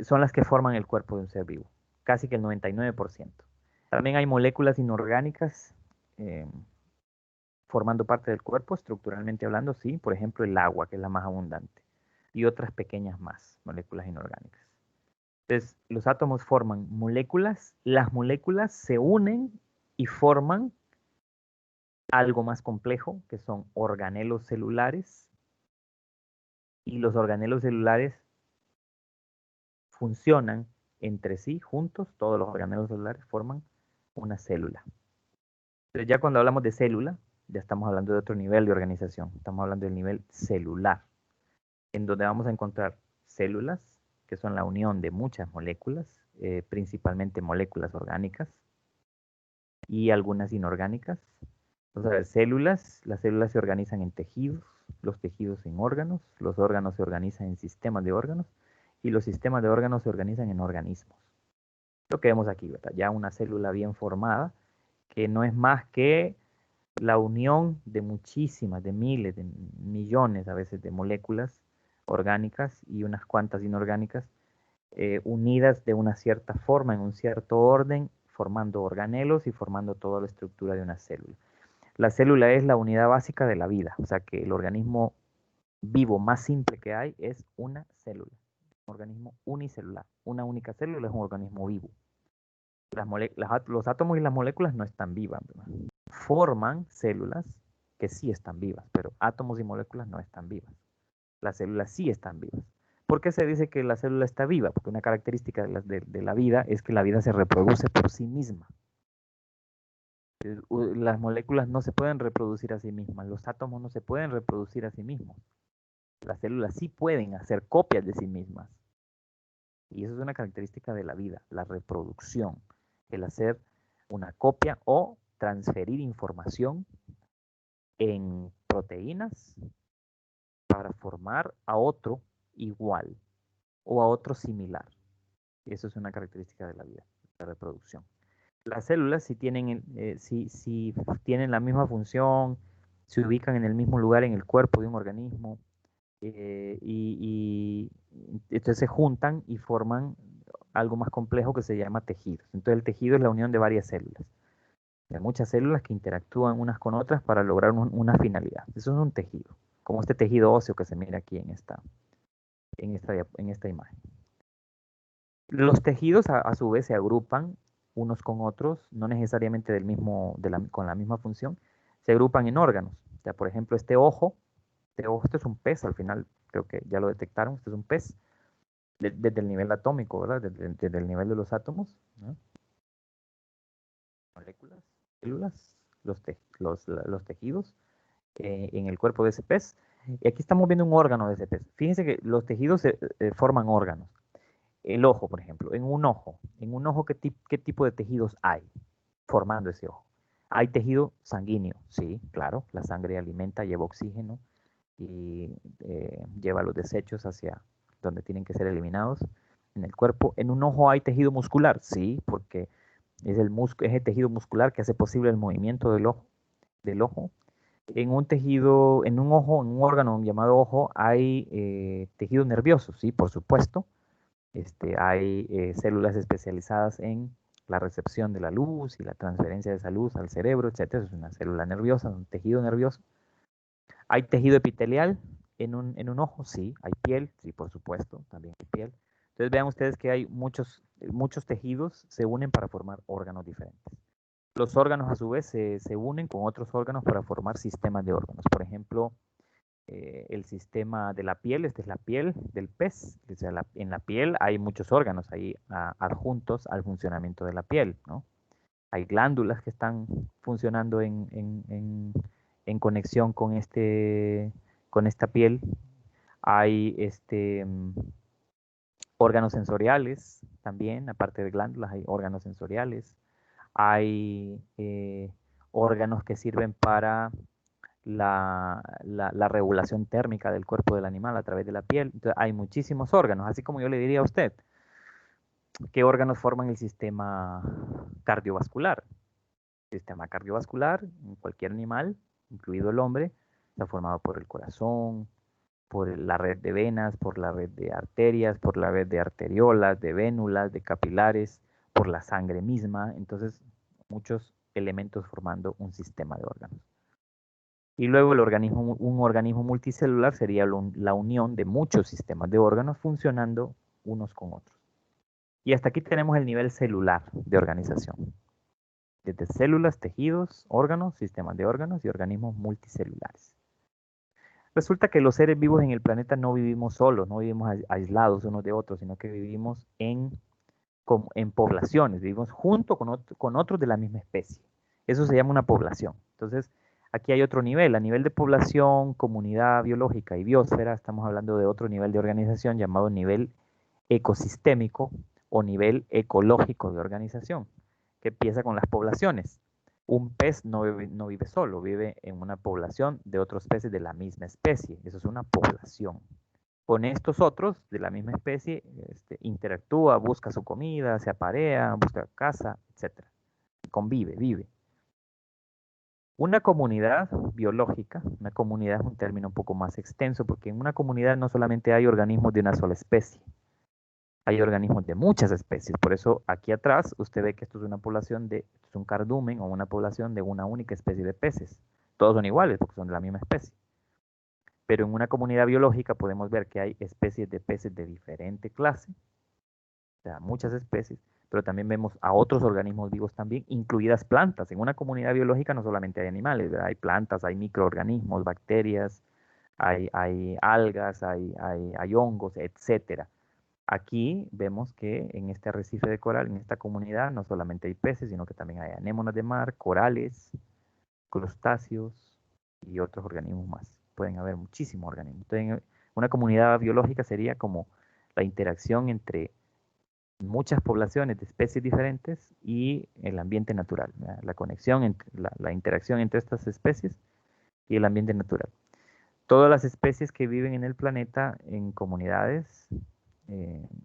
son las que forman el cuerpo de un ser vivo, casi que el 99%. También hay moléculas inorgánicas formando parte del cuerpo, estructuralmente hablando, sí, por ejemplo el agua, que es la más abundante, y otras pequeñas más, moléculas inorgánicas. Entonces, los átomos forman moléculas, las moléculas se unen y forman algo más complejo, que son organelos celulares, y los organelos celulares funcionan entre sí, juntos, todos los organelos celulares forman una célula. Entonces, ya cuando hablamos de célula, ya estamos hablando de otro nivel de organización, estamos hablando del nivel celular, en donde vamos a encontrar células, que son la unión de muchas moléculas, principalmente moléculas orgánicas y algunas inorgánicas. Vamos a ver, las células se organizan en tejidos, los tejidos en órganos, los órganos se organizan en sistemas de órganos y los sistemas de órganos se organizan en organismos. Lo que vemos aquí, ¿verdad? Ya una célula bien formada, que no es más que la unión de muchísimas, de miles, de millones a veces de moléculas orgánicas y unas cuantas inorgánicas, unidas de una cierta forma, en un cierto orden, formando organelos y formando toda la estructura de una célula. La célula es la unidad básica de la vida, o sea que el organismo vivo más simple que hay es una célula, un organismo unicelular. Una única célula es un organismo vivo. Los átomos y las moléculas no están vivas, ¿verdad? Forman células que sí están vivas, pero átomos y moléculas no están vivas. Las células sí están vivas. ¿Por qué se dice que la célula está viva? Porque una característica de la vida es que la vida se reproduce por sí misma. Las moléculas no se pueden reproducir a sí mismas, los átomos no se pueden reproducir a sí mismos. Las células sí pueden hacer copias de sí mismas. Y eso es una característica de la vida, la reproducción, el hacer una copia o transferir información en proteínas para formar a otro igual o a otro similar. Y eso es una característica de la vida, la reproducción. Las células si tienen, si tienen la misma función, se ubican en el mismo lugar en el cuerpo de un organismo y entonces se juntan y forman algo más complejo que se llama tejidos. Entonces el tejido es la unión de varias células. De muchas células que interactúan unas con otras para lograr una finalidad. Eso es un tejido, como este tejido óseo que se mira aquí en esta imagen. Los tejidos a su vez se agrupan unos con otros, no necesariamente con la misma función, se agrupan en órganos. O sea, por ejemplo, este es un pez, al final creo que ya lo detectaron, este es un pez, desde el nivel atómico, ¿verdad? Desde el nivel de los átomos, ¿no? Moléculas, células, los tejidos en el cuerpo de ese pez. Y aquí estamos viendo un órgano de ese pez. Fíjense que los tejidos forman órganos. El ojo, por ejemplo, en un ojo, ¿qué tipo de tejidos hay formando ese ojo? Hay tejido sanguíneo, sí, claro, la sangre alimenta, lleva oxígeno y lleva los desechos hacia donde tienen que ser eliminados en el cuerpo. En un ojo hay tejido muscular, sí, porque es el tejido muscular que hace posible el movimiento del ojo. En un tejido, en un ojo, en un órgano llamado ojo, hay tejido nervioso, sí, por supuesto. Hay células especializadas en la recepción de la luz y la transferencia de esa luz al cerebro, etcétera. Eso es una célula nerviosa, un tejido nervioso. ¿Hay tejido epitelial en un ojo? Sí. ¿Hay piel? Sí, por supuesto, también hay piel. Entonces vean ustedes que hay muchos tejidos se unen para formar órganos diferentes. Los órganos a su vez se unen con otros órganos para formar sistemas de órganos. Por ejemplo, el sistema de la piel, esta es la piel del pez. O sea, en la piel hay muchos órganos ahí adjuntos al funcionamiento de la piel, ¿no? Hay glándulas que están funcionando en conexión con esta piel. Hay órganos sensoriales también, aparte de glándulas, hay órganos sensoriales. Hay órganos que sirven para la regulación térmica del cuerpo del animal a través de la piel. Entonces, hay muchísimos órganos, así como yo le diría a usted, ¿qué órganos forman el sistema cardiovascular? El sistema cardiovascular en cualquier animal, incluido el hombre, está formado por el corazón, por la red de venas, por la red de arterias, por la red de arteriolas, de vénulas, de capilares, por la sangre misma. Entonces, muchos elementos formando un sistema de órganos. Y luego un organismo multicelular sería la unión de muchos sistemas de órganos funcionando unos con otros. Y hasta aquí tenemos el nivel celular de organización. Desde células, tejidos, órganos, sistemas de órganos y organismos multicelulares. Resulta que los seres vivos en el planeta no vivimos solos, no vivimos aislados unos de otros, sino que vivimos en poblaciones, vivimos junto con otros de la misma especie. Eso se llama una población. Entonces, aquí hay otro nivel. A nivel de población, comunidad biológica y biosfera, estamos hablando de otro nivel de organización llamado nivel ecosistémico o nivel ecológico de organización, que empieza con las poblaciones. Un pez no vive solo, vive en una población de otros peces de la misma especie. Eso es una población. Con estos otros de la misma especie interactúa, busca su comida, se aparea, busca casa, etc. Convive, vive. Una comunidad biológica, una comunidad es un término un poco más extenso porque en una comunidad no solamente hay organismos de una sola especie, hay organismos de muchas especies. Por eso aquí atrás usted ve que esto es un cardumen o una población de una única especie de peces. Todos son iguales porque son de la misma especie. Pero en una comunidad biológica podemos ver que hay especies de peces de diferente clase, o sea, muchas especies, pero también vemos a otros organismos vivos también, incluidas plantas. En una comunidad biológica no solamente hay animales, ¿verdad? Hay plantas, hay microorganismos, bacterias, hay algas, hay hongos, etcétera. Aquí vemos que en este arrecife de coral, en esta comunidad, no solamente hay peces, sino que también hay anémonas de mar, corales, crustáceos y otros organismos más. Pueden haber muchísimos organismos. Entonces, una comunidad biológica sería como la interacción entre muchas poblaciones de especies diferentes y el ambiente natural, ¿verdad? La conexión, la interacción entre estas especies y el ambiente natural. Todas las especies que viven en el planeta en comunidades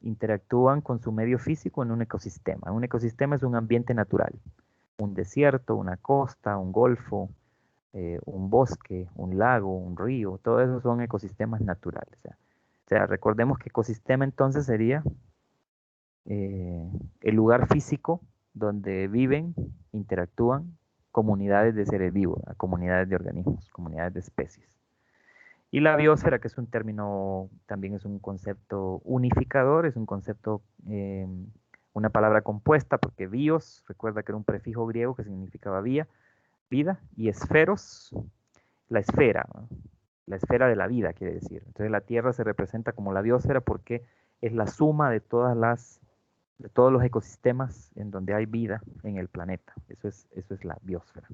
interactúan con su medio físico en un ecosistema. Un ecosistema es un ambiente natural, un desierto, una costa, un golfo, un bosque, un lago, un río, todo eso son ecosistemas naturales. O sea, recordemos que ecosistema entonces sería el lugar físico donde viven, interactúan comunidades de seres vivos, a comunidades de organismos, comunidades de especies. Y la biosfera, que es un término, también es un concepto unificador, es un concepto, una palabra compuesta, porque bios, recuerda que era un prefijo griego que significaba vida, y esferos, la esfera, ¿no? La esfera de la vida, quiere decir. Entonces la Tierra se representa como la biosfera porque es la suma de todos los ecosistemas en donde hay vida en el planeta. Eso es la biosfera.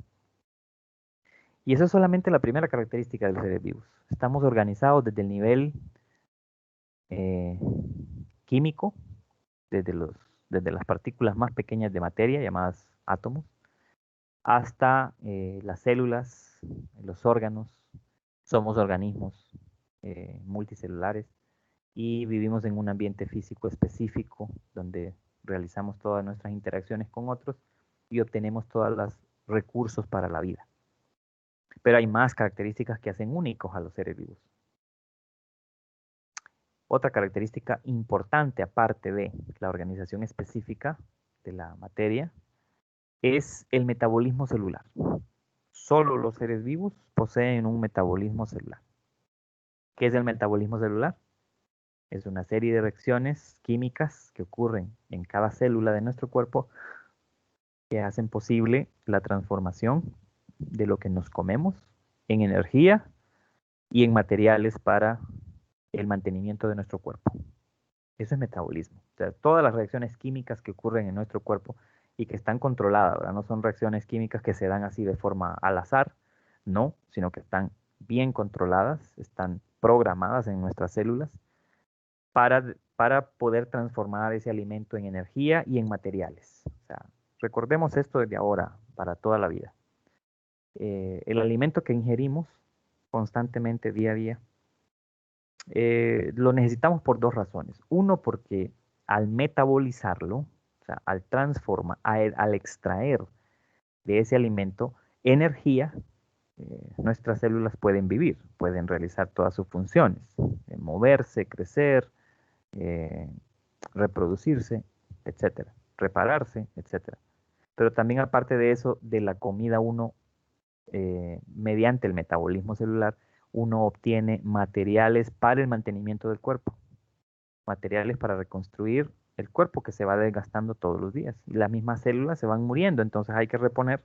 Y eso es solamente la primera característica de los seres vivos. Estamos organizados desde el nivel químico, desde las partículas más pequeñas de materia, llamadas átomos, hasta las células, los órganos. Somos organismos multicelulares y vivimos en un ambiente físico específico donde realizamos todas nuestras interacciones con otros y obtenemos todos los recursos para la vida. Pero hay más características que hacen únicos a los seres vivos. Otra característica importante, aparte de la organización específica de la materia, es el metabolismo celular. Solo los seres vivos poseen un metabolismo celular. ¿Qué es el metabolismo celular? Es una serie de reacciones químicas que ocurren en cada célula de nuestro cuerpo que hacen posible la transformación de lo que nos comemos en energía y en materiales para el mantenimiento de nuestro cuerpo. Eso es metabolismo. O sea, todas las reacciones químicas que ocurren en nuestro cuerpo y que están controladas, ¿verdad? No son reacciones químicas que se dan así de forma al azar, no, sino que están bien controladas, están programadas en nuestras células para poder transformar ese alimento en energía y en materiales. O sea, recordemos esto desde ahora, para toda la vida. El alimento que ingerimos constantemente, día a día, lo necesitamos por dos razones. Uno, porque al metabolizarlo, o sea, al extraer de ese alimento energía, nuestras células pueden vivir, pueden realizar todas sus funciones, moverse, crecer, reproducirse, etcétera, repararse, etcétera. Pero también aparte de eso, de la comida uno, mediante el metabolismo celular, uno obtiene materiales para el mantenimiento del cuerpo, materiales para reconstruir el cuerpo que se va desgastando todos los días. Y las mismas células se van muriendo, entonces hay que reponer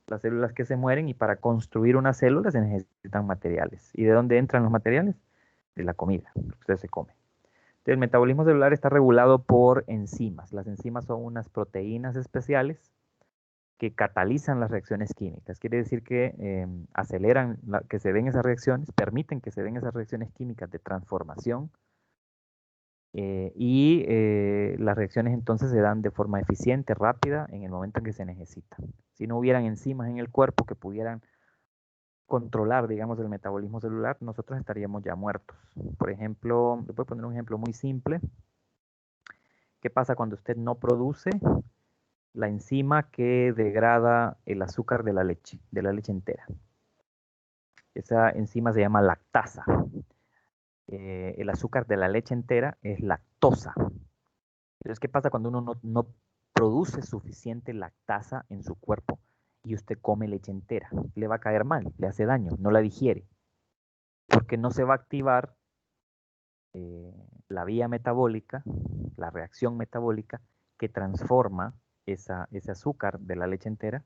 las células que se mueren y para construir una célula se necesitan materiales. ¿Y de dónde entran los materiales? De la comida, lo que usted se come. El metabolismo celular está regulado por enzimas. Las enzimas son unas proteínas especiales que catalizan las reacciones químicas. Quiere decir que aceleran que se den esas reacciones, permiten que se den esas reacciones químicas de transformación las reacciones entonces se dan de forma eficiente, rápida, en el momento en que se necesitan. Si no hubieran enzimas en el cuerpo que pudieran controlar, digamos, el metabolismo celular, nosotros estaríamos ya muertos. Por ejemplo, le voy a poner un ejemplo muy simple. ¿Qué pasa cuando usted no produce la enzima que degrada el azúcar de la leche entera? Esa enzima se llama lactasa. El azúcar de la leche entera es lactosa. Entonces, ¿qué pasa cuando uno no produce suficiente lactasa en su cuerpo y usted come leche entera? Le va a caer mal, le hace daño, no la digiere, porque no se va a activar la vía metabólica, la reacción metabólica que transforma ese azúcar de la leche entera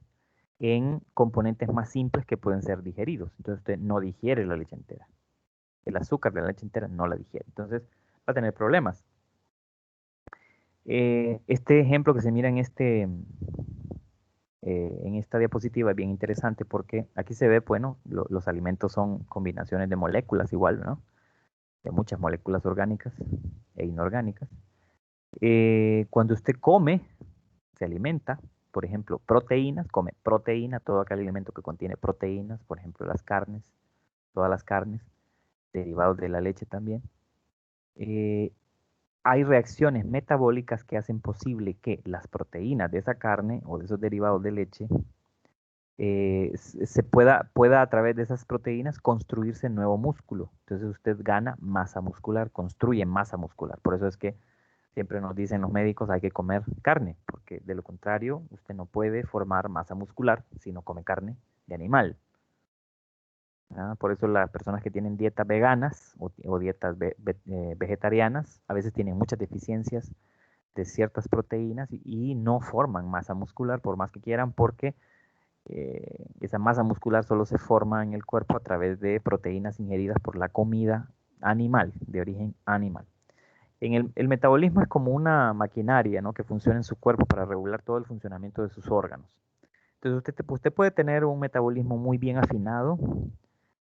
en componentes más simples que pueden ser digeridos. Entonces usted no digiere la leche entera. El azúcar de la leche entera no la digiere. Entonces va a tener problemas. Este ejemplo que se mira en esta diapositiva es bien interesante porque aquí se ve, bueno, los alimentos son combinaciones de moléculas igual, ¿no? De muchas moléculas orgánicas e inorgánicas. Cuando usted come, se alimenta, por ejemplo, proteínas, come proteína, todo aquel alimento que contiene proteínas, por ejemplo, las carnes, todas las carnes, derivados de la leche también. Hay reacciones metabólicas que hacen posible que las proteínas de esa carne o de esos derivados de leche se pueda a través de esas proteínas construirse nuevo músculo. Entonces usted gana masa muscular, construye masa muscular. Por eso es que Siempre nos dicen los médicos hay que comer carne, porque de lo contrario usted no puede formar masa muscular si no come carne de animal. Por eso las personas que tienen dietas veganas o dietas vegetarianas a veces tienen muchas deficiencias de ciertas proteínas y no forman masa muscular por más que quieran, porque esa masa muscular solo se forma en el cuerpo a través de proteínas ingeridas por la comida animal, de origen animal. El metabolismo es como una maquinaria, ¿no?, que funciona en su cuerpo para regular todo el funcionamiento de sus órganos. Entonces usted puede tener un metabolismo muy bien afinado,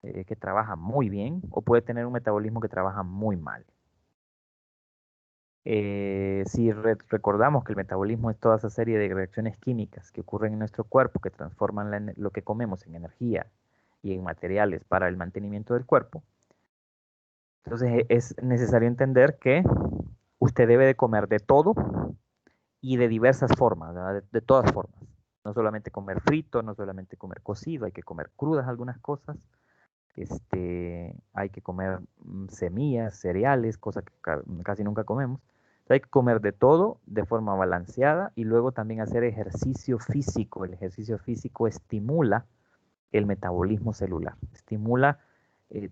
que trabaja muy bien, o puede tener un metabolismo que trabaja muy mal. Si recordamos que el metabolismo es toda esa serie de reacciones químicas que ocurren en nuestro cuerpo, que transforman lo que comemos en energía y en materiales para el mantenimiento del cuerpo, entonces es necesario entender que usted debe de comer de todo y de diversas formas, de todas formas. No solamente comer frito, no solamente comer cocido, hay que comer crudas algunas cosas. Hay que comer semillas, cereales, cosas que casi nunca comemos. Hay que comer de todo de forma balanceada y luego también hacer ejercicio físico. El ejercicio físico estimula el metabolismo celular, estimula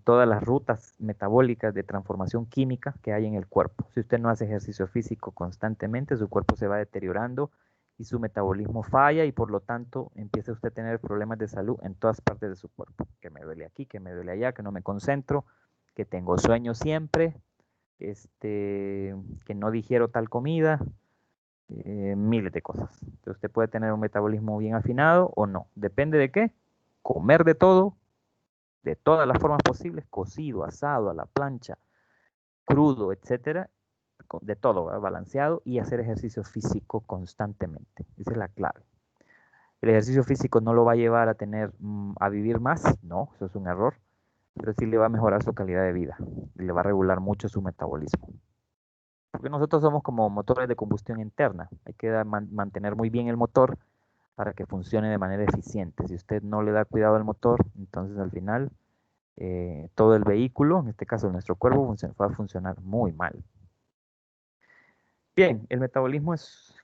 todas las rutas metabólicas de transformación química que hay en el cuerpo. Si usted no hace ejercicio físico constantemente, su cuerpo se va deteriorando y su metabolismo falla y por lo tanto empieza usted a tener problemas de salud en todas partes de su cuerpo. Que me duele aquí, que me duele allá, que no me concentro, que tengo sueño siempre, que no digiero tal comida, miles de cosas. Entonces usted puede tener un metabolismo bien afinado o no. Depende de qué. Comer de todo, de todas las formas posibles, cocido, asado, a la plancha, crudo, etcétera, de todo, ¿verdad?, balanceado, y hacer ejercicio físico constantemente. Esa es la clave. El ejercicio físico no lo va a llevar a a vivir más, no, eso es un error, pero sí le va a mejorar su calidad de vida y le va a regular mucho su metabolismo. Porque nosotros somos como motores de combustión interna. Hay que mantener muy bien el motor para que funcione de manera eficiente. Si usted no le da cuidado al motor, entonces al final todo el vehículo, en este caso nuestro cuerpo, va a funcionar muy mal. Bien, el metabolismo es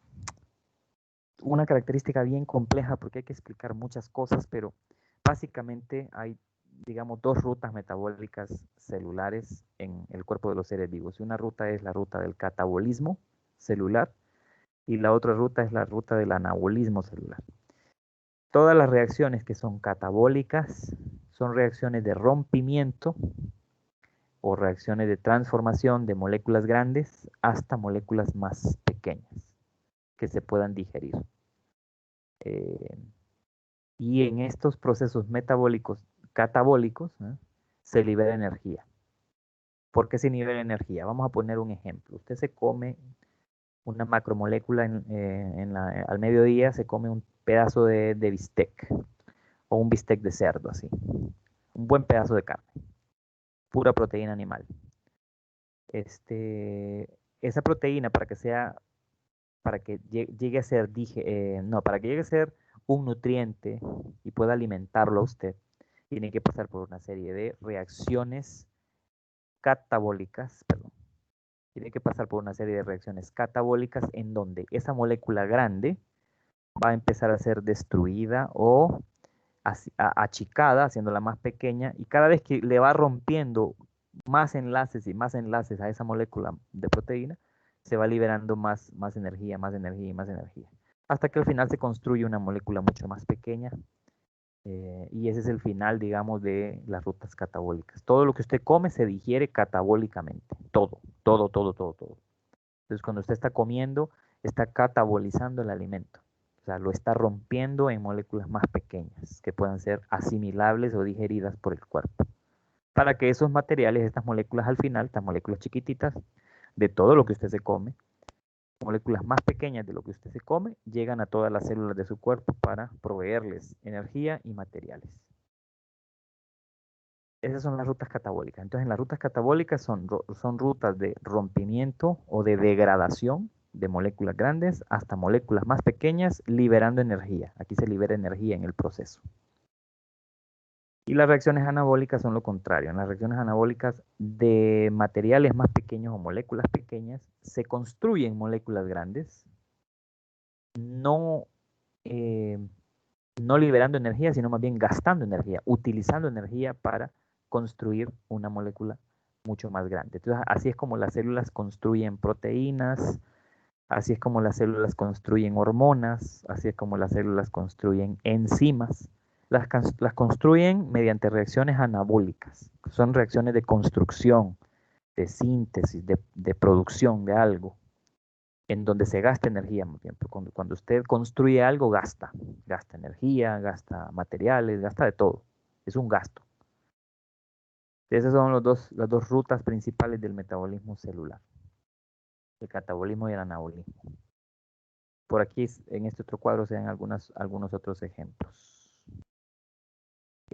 una característica bien compleja porque hay que explicar muchas cosas, pero básicamente hay, digamos, dos rutas metabólicas celulares en el cuerpo de los seres vivos. Una ruta es la ruta del catabolismo celular y la otra ruta es la ruta del anabolismo celular. Todas las reacciones que son catabólicas son reacciones de rompimiento o reacciones de transformación de moléculas grandes hasta moléculas más pequeñas que se puedan digerir. Y en estos procesos metabólicos, catabólicos, se libera energía. ¿Por qué se libera energía? Vamos a poner un ejemplo. Usted se come una macromolécula al mediodía, se come un pedazo de bistec o un bistec de cerdo, así. Un buen pedazo de carne, pura proteína animal. Esa proteína para que llegue a ser, para que llegue a ser un nutriente y pueda alimentarlo a usted, tiene que pasar por una serie de reacciones catabólicas, tiene que pasar por una serie de reacciones catabólicas en donde esa molécula grande va a empezar a ser destruida o achicada, haciéndola más pequeña, y cada vez que le va rompiendo más enlaces y más enlaces a esa molécula de proteína, se va liberando más energía, más energía y más energía, hasta que al final se construye una molécula mucho más pequeña, y ese es el final, digamos, de las rutas catabólicas. Todo lo que usted come se digiere catabólicamente, todo, todo, todo, todo, todo. Entonces, cuando usted está comiendo, está catabolizando el alimento. O sea, lo está rompiendo en moléculas más pequeñas que puedan ser asimilables o digeridas por el cuerpo. Para que esos materiales, estas moléculas al final, estas moléculas chiquititas, de todo lo que usted se come, moléculas más pequeñas de lo que usted se come, llegan a todas las células de su cuerpo para proveerles energía y materiales. Esas son las rutas catabólicas. Entonces, en las rutas catabólicas son rutas de rompimiento o de degradación de moléculas grandes hasta moléculas más pequeñas, liberando energía. Aquí se libera energía en el proceso. Y las reacciones anabólicas son lo contrario. En las reacciones anabólicas de materiales más pequeños o moléculas pequeñas se construyen moléculas grandes, no, no liberando energía, sino más bien gastando energía, utilizando energía para construir una molécula mucho más grande. Entonces, así es como las células construyen proteínas, así es como las células construyen hormonas, así es como las células construyen enzimas. Las construyen mediante reacciones anabólicas. Son reacciones de construcción, de síntesis, de producción de algo, en donde se gasta energía muy bien. Cuando usted construye algo, gasta energía, gasta materiales, gasta de todo. Es un gasto. Esas son las dos rutas principales del metabolismo celular. El catabolismo y el anabolismo. Por aquí, en este otro cuadro, se dan algunos otros ejemplos.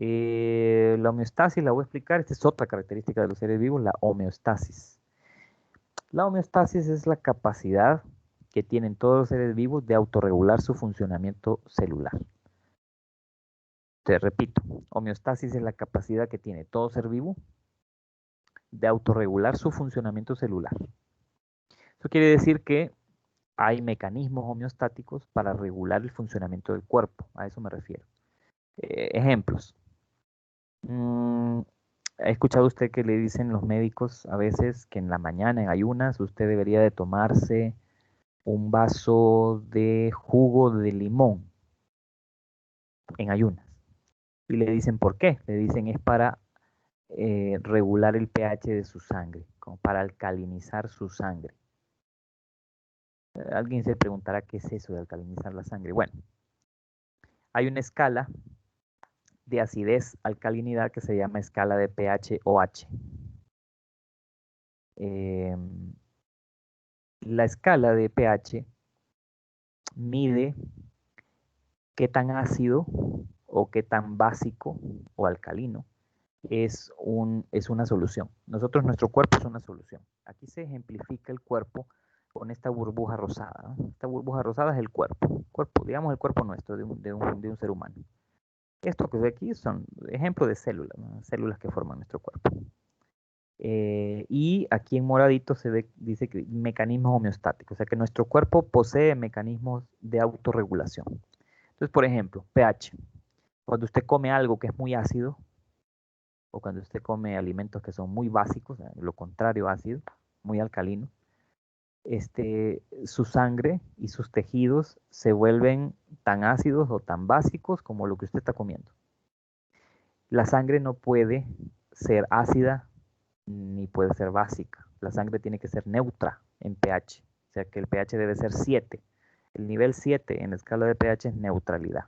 La homeostasis la voy a explicar. Esta es otra característica de los seres vivos, la homeostasis. La homeostasis es la capacidad que tienen todos los seres vivos de autorregular su funcionamiento celular. Te repito, homeostasis es la capacidad que tiene todo ser vivo de autorregular su funcionamiento celular. Eso quiere decir que hay mecanismos homeostáticos para regular el funcionamiento del cuerpo. A eso me refiero. Ejemplos. ¿Ha escuchado usted que le dicen los médicos a veces que en la mañana, en ayunas, usted debería de tomarse un vaso de jugo de limón en ayunas? Y le dicen, ¿por qué? Le dicen, es para regular el pH de su sangre, como para alcalinizar su sangre. Alguien se preguntará qué es eso de alcalinizar la sangre. Bueno, hay una escala de acidez alcalinidad que se llama escala de pH-OH. La escala de pH mide qué tan ácido o qué tan básico o alcalino es una solución. Nuestro cuerpo es una solución. Aquí se ejemplifica el cuerpo con esta burbuja rosada, ¿no? Esta burbuja rosada es el cuerpo, digamos el cuerpo nuestro, de un ser humano. Esto que ve aquí son ejemplos de células, ¿no? Células que forman nuestro cuerpo. Y aquí en moradito dice que mecanismos homeostáticos, o sea que nuestro cuerpo posee mecanismos de autorregulación. Entonces, por ejemplo, pH. Cuando usted come algo que es muy ácido, o cuando usted come alimentos que son muy básicos, lo contrario ácido, muy alcalino, su sangre y sus tejidos se vuelven tan ácidos o tan básicos como lo que usted está comiendo. La sangre no puede ser ácida ni puede ser básica. La sangre tiene que ser neutra en pH, o sea que el pH debe ser 7. El nivel 7 en la escala de pH es neutralidad.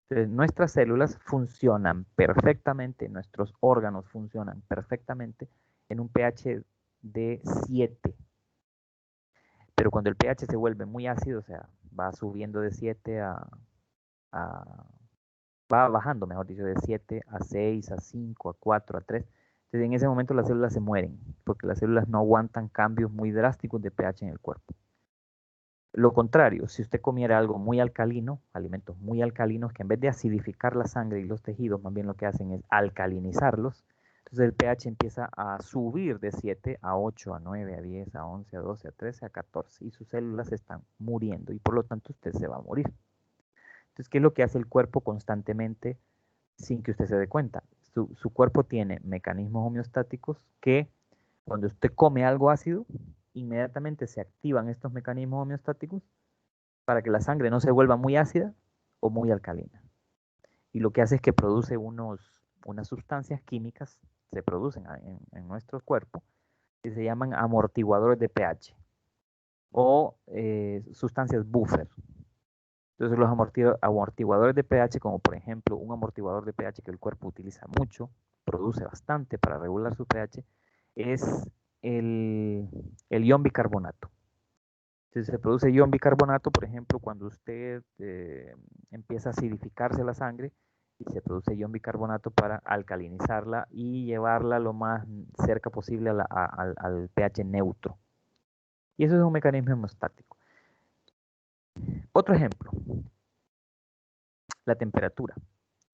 Entonces, nuestras células funcionan perfectamente, nuestros órganos funcionan perfectamente en un pH de 7. Pero cuando el pH se vuelve muy ácido, o sea, va subiendo de 7 va bajando, mejor dicho, de 7 a 6, a 5, a 4, a 3. Entonces, en ese momento las células se mueren, porque las células no aguantan cambios muy drásticos de pH en el cuerpo. Lo contrario, si usted comiera algo muy alcalino, alimentos muy alcalinos, que en vez de acidificar la sangre y los tejidos, más bien lo que hacen es alcalinizarlos, entonces el pH empieza a subir de 7 a 8, a 9, a 10, a 11, a 12, a 13, a 14, y sus células están muriendo, y por lo tanto usted se va a morir. Entonces, ¿qué es lo que hace el cuerpo constantemente sin que usted se dé cuenta? Su cuerpo tiene mecanismos homeostáticos que cuando usted come algo ácido, inmediatamente se activan estos mecanismos homeostáticos para que la sangre no se vuelva muy ácida o muy alcalina. Y lo que hace es que produce unas sustancias químicas, se producen en nuestro cuerpo, que se llaman amortiguadores de pH o sustancias buffer. Entonces los amortiguadores de pH, como por ejemplo un amortiguador de pH que el cuerpo utiliza mucho, produce bastante para regular su pH, es el ion bicarbonato. Entonces se produce ion bicarbonato, por ejemplo, cuando usted empieza a acidificarse la sangre y se produce ion bicarbonato para alcalinizarla y llevarla lo más cerca posible al pH neutro. Y eso es un mecanismo hemostático. Otro ejemplo, la temperatura.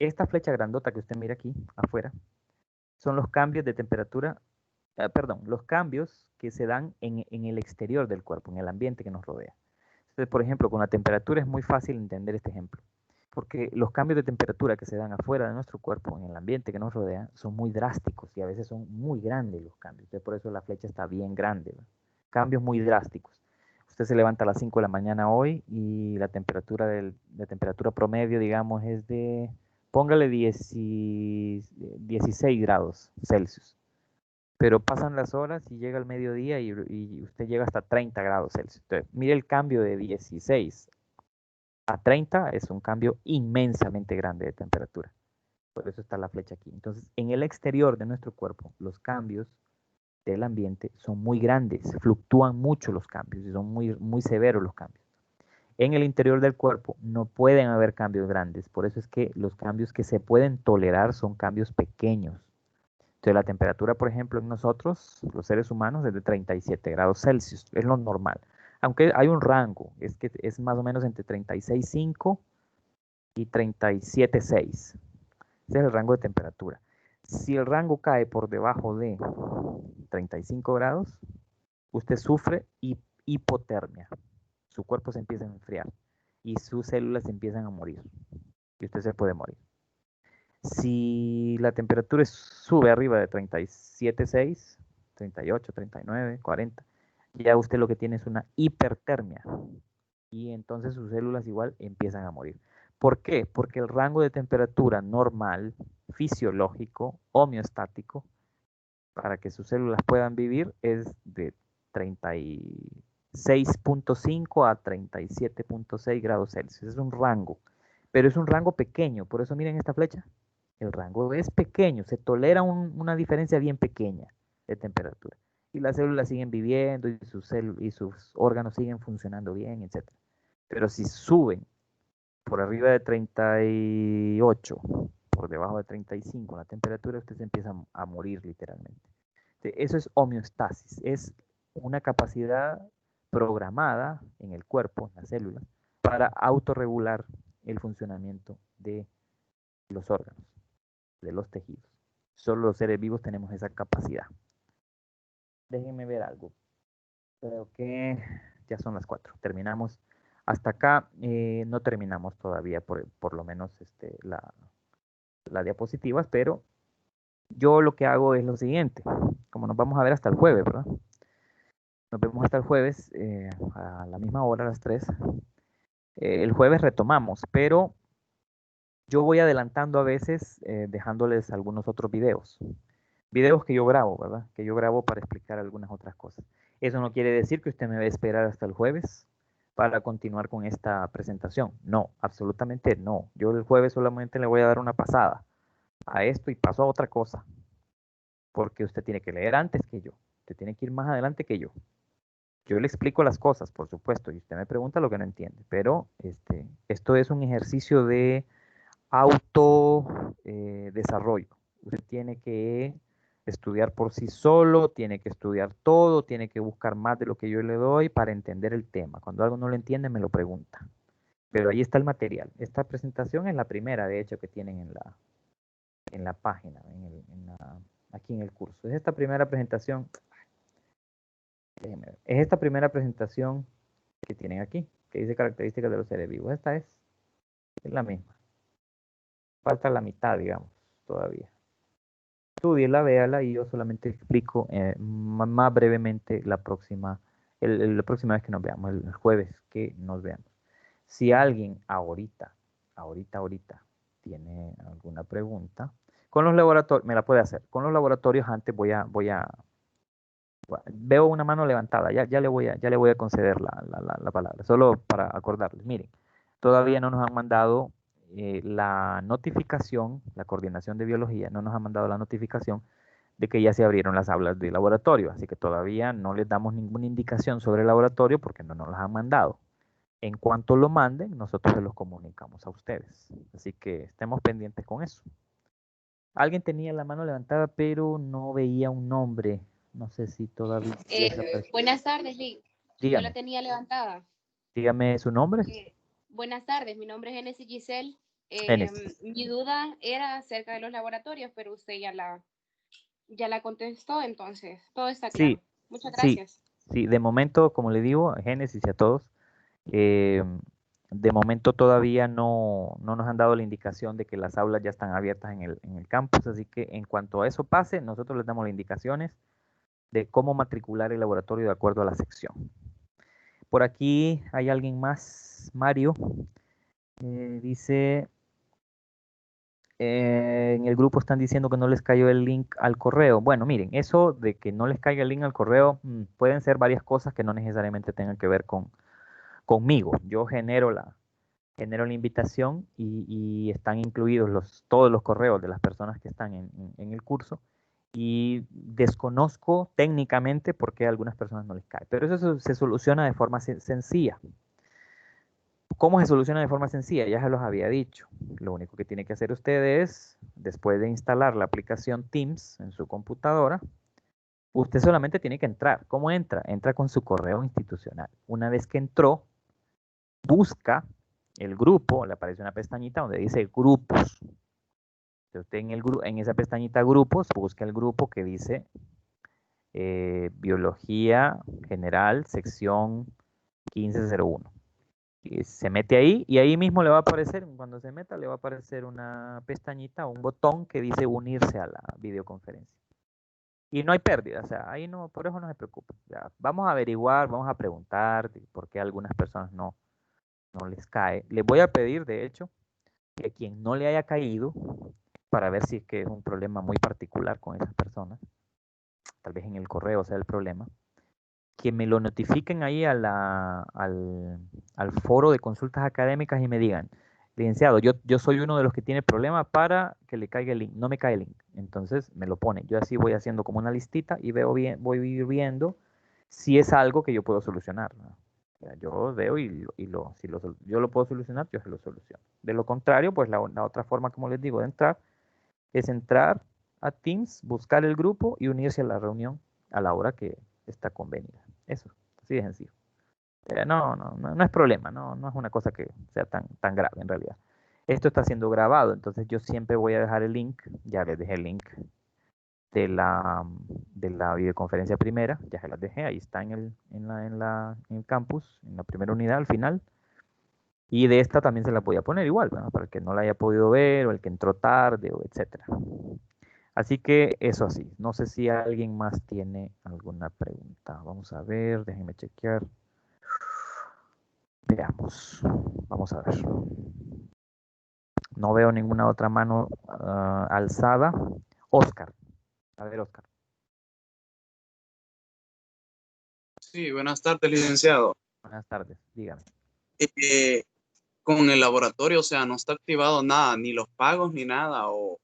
esta flecha grandota que usted mira aquí afuera son los cambios de temperatura, perdón, los cambios que se dan en el exterior del cuerpo, en el ambiente que nos rodea. Entonces, por ejemplo, con la temperatura es muy fácil entender este ejemplo, porque los cambios de temperatura que se dan afuera de nuestro cuerpo, en el ambiente que nos rodea, son muy drásticos y a veces son muy grandes los cambios. Entonces, por eso la flecha está bien grande, ¿no? Cambios muy drásticos. Usted se levanta a las 5 de la mañana hoy y la temperatura, la temperatura promedio, digamos, es de, póngale 16 grados Celsius. Pero pasan las horas y llega el mediodía y usted llega hasta 30 grados Celsius. Entonces, mire el cambio de 16 a 30 es un cambio inmensamente grande de temperatura. Por eso está la flecha aquí. Entonces, en el exterior de nuestro cuerpo, los cambios del ambiente son muy grandes, fluctúan mucho los cambios y son muy, muy severos los cambios. En el interior del cuerpo no pueden haber cambios grandes, por eso es que los cambios que se pueden tolerar son cambios pequeños. Entonces la temperatura, por ejemplo, en nosotros, los seres humanos, es de 37 grados Celsius, es lo normal. Aunque hay un rango, es que es más o menos entre 36,5 y 37,6. Ese es el rango de temperatura. Si el rango cae por debajo de 35 grados, usted sufre hipotermia. Su cuerpo se empieza a enfriar y sus células empiezan a morir. Y usted se puede morir. Si la temperatura sube arriba de 37,6, 38, 39, 40, ya usted lo que tiene es una hipertermia. Y entonces sus células igual empiezan a morir. ¿Por qué? Porque el rango de temperatura normal, fisiológico, homeostático, para que sus células puedan vivir es de 36,5 a 37,6 grados Celsius. Es un rango, pero es un rango pequeño. Por eso miren esta flecha. El rango es pequeño, se tolera una diferencia bien pequeña de temperatura. Y las células siguen viviendo y sus órganos siguen funcionando bien, etc. Pero si suben por arriba de 38, por debajo de 35 la temperatura, usted se empieza a morir literalmente. Eso es homeostasis, es una capacidad programada en el cuerpo, en las células, para autorregular el funcionamiento de los órganos, de los tejidos. Solo los seres vivos tenemos esa capacidad. Déjenme ver algo. Creo que ya son las 4. Terminamos. Hasta acá no terminamos todavía, por lo menos las diapositivas, pero yo lo que hago es lo siguiente. Como nos vamos a ver hasta el jueves, ¿verdad? Nos vemos hasta el jueves a la misma hora, a las 3. El jueves retomamos, pero yo voy adelantando a veces, dejándoles algunos otros videos. Videos que yo grabo, ¿verdad? Que yo grabo para explicar algunas otras cosas. Eso no quiere decir que usted me va a esperar hasta el jueves para continuar con esta presentación. No, absolutamente no. Yo el jueves solamente le voy a dar una pasada a esto y paso a otra cosa. Porque usted tiene que leer antes que yo. Usted tiene que ir más adelante que yo. Yo le explico las cosas, por supuesto, y usted me pregunta lo que no entiende. Pero esto es un ejercicio de auto desarrollo. Usted tiene que estudiar por sí solo, tiene que estudiar todo, tiene que buscar más de lo que yo le doy para entender el tema. Cuando algo no lo entiende, me lo pregunta. Pero ahí está el material. Esta presentación es la primera, de hecho, que tienen en la página, aquí en el curso. Es esta primera presentación. Es esta primera presentación que tienen aquí, que dice características de los seres vivos. Esta es la misma. Falta la mitad, digamos, todavía. Estudiela, véala y yo solamente explico más brevemente la próxima vez que nos veamos, el jueves que nos veamos. Si alguien ahorita tiene alguna pregunta, con los laboratorios, me la puede hacer. Con los laboratorios antes veo una mano levantada, ya le voy a conceder la palabra, solo para acordarles. Miren, todavía no nos han mandado la notificación, la coordinación de biología no nos ha mandado la notificación de que ya se abrieron las aulas de laboratorio, así que todavía no les damos ninguna indicación sobre el laboratorio porque no nos las han mandado. En cuanto lo manden, nosotros se los comunicamos a ustedes, así que estemos pendientes con eso. Alguien tenía la mano levantada, pero no veía un nombre. No sé si todavía... Buenas tardes, Lick. Yo la tenía levantada. Dígame su nombre. Buenas tardes, mi nombre es Genesis Giselle. Génesis. Mi duda era acerca de los laboratorios, pero usted ya la contestó, entonces todo está claro. Sí, Muchas sí, gracias. sí. De momento, como le digo, a Génesis y a todos, eh, de momento todavía no nos han dado la indicación de que las aulas ya están abiertas en el campus, así que en cuanto a eso pase, nosotros les damos las indicaciones de cómo matricular el laboratorio de acuerdo a la sección. Por aquí hay alguien más, Mario, dice, en el grupo están diciendo que no les cayó el link al correo. Bueno, miren, eso de que no les caiga el link al correo, pueden ser varias cosas que no necesariamente tengan que ver conmigo. Yo genero la invitación y están incluidos todos los correos de las personas que están en el curso. Y desconozco técnicamente por qué a algunas personas no les cae. Pero eso se soluciona de forma sencilla. ¿Cómo se soluciona de forma sencilla? Ya se los había dicho. Lo único que tiene que hacer usted es, después de instalar la aplicación Teams en su computadora, usted solamente tiene que entrar. ¿Cómo entra? Entra con su correo institucional. Una vez que entró, busca el grupo, le aparece una pestañita donde dice grupos. Usted en esa pestañita grupos, busca el grupo que dice Biología General, sección 1501. Y se mete ahí y ahí mismo le va a aparecer, cuando se meta, le va a aparecer una pestañita o un botón que dice unirse a la videoconferencia. Y no hay pérdida, o sea, ahí no, por eso no se preocupe. Ya, vamos a averiguar, vamos a preguntar por qué a algunas personas no les cae. Les voy a pedir, de hecho, que a quien no le haya caído, para ver si es que es un problema muy particular con esas personas, tal vez en el correo sea el problema, que me lo notifiquen ahí al foro de consultas académicas y me digan, licenciado, yo soy uno de los que tiene problema para que le caiga el link, no me cae el link, entonces me lo pone, yo así voy haciendo como una listita y voy viendo si es algo que yo puedo solucionar, ¿no? O sea, yo veo yo lo puedo solucionar, yo se lo soluciono. De lo contrario, pues la otra forma, como les digo, de entrar, es entrar a Teams, buscar el grupo y unirse a la reunión a la hora que está convenida. Eso, así de sencillo. No es problema, no es una cosa que sea tan grave en realidad. Esto está siendo grabado, entonces yo siempre voy a dejar el link, ya les dejé el link de la videoconferencia primera, ya se las dejé, ahí está en el campus, en la primera unidad al final. Y de esta también se la voy a poner igual, ¿verdad? Para el que no la haya podido ver o el que entró tarde, o etcétera. Así que eso así. No sé si alguien más tiene alguna pregunta. Vamos a ver, déjenme chequear. Veamos. Vamos a ver. No veo ninguna otra mano alzada. Oscar. A ver, Oscar. Sí, buenas tardes, licenciado. Buenas tardes, dígame. Con el laboratorio, o sea, no está activado nada, ni los pagos ni nada, o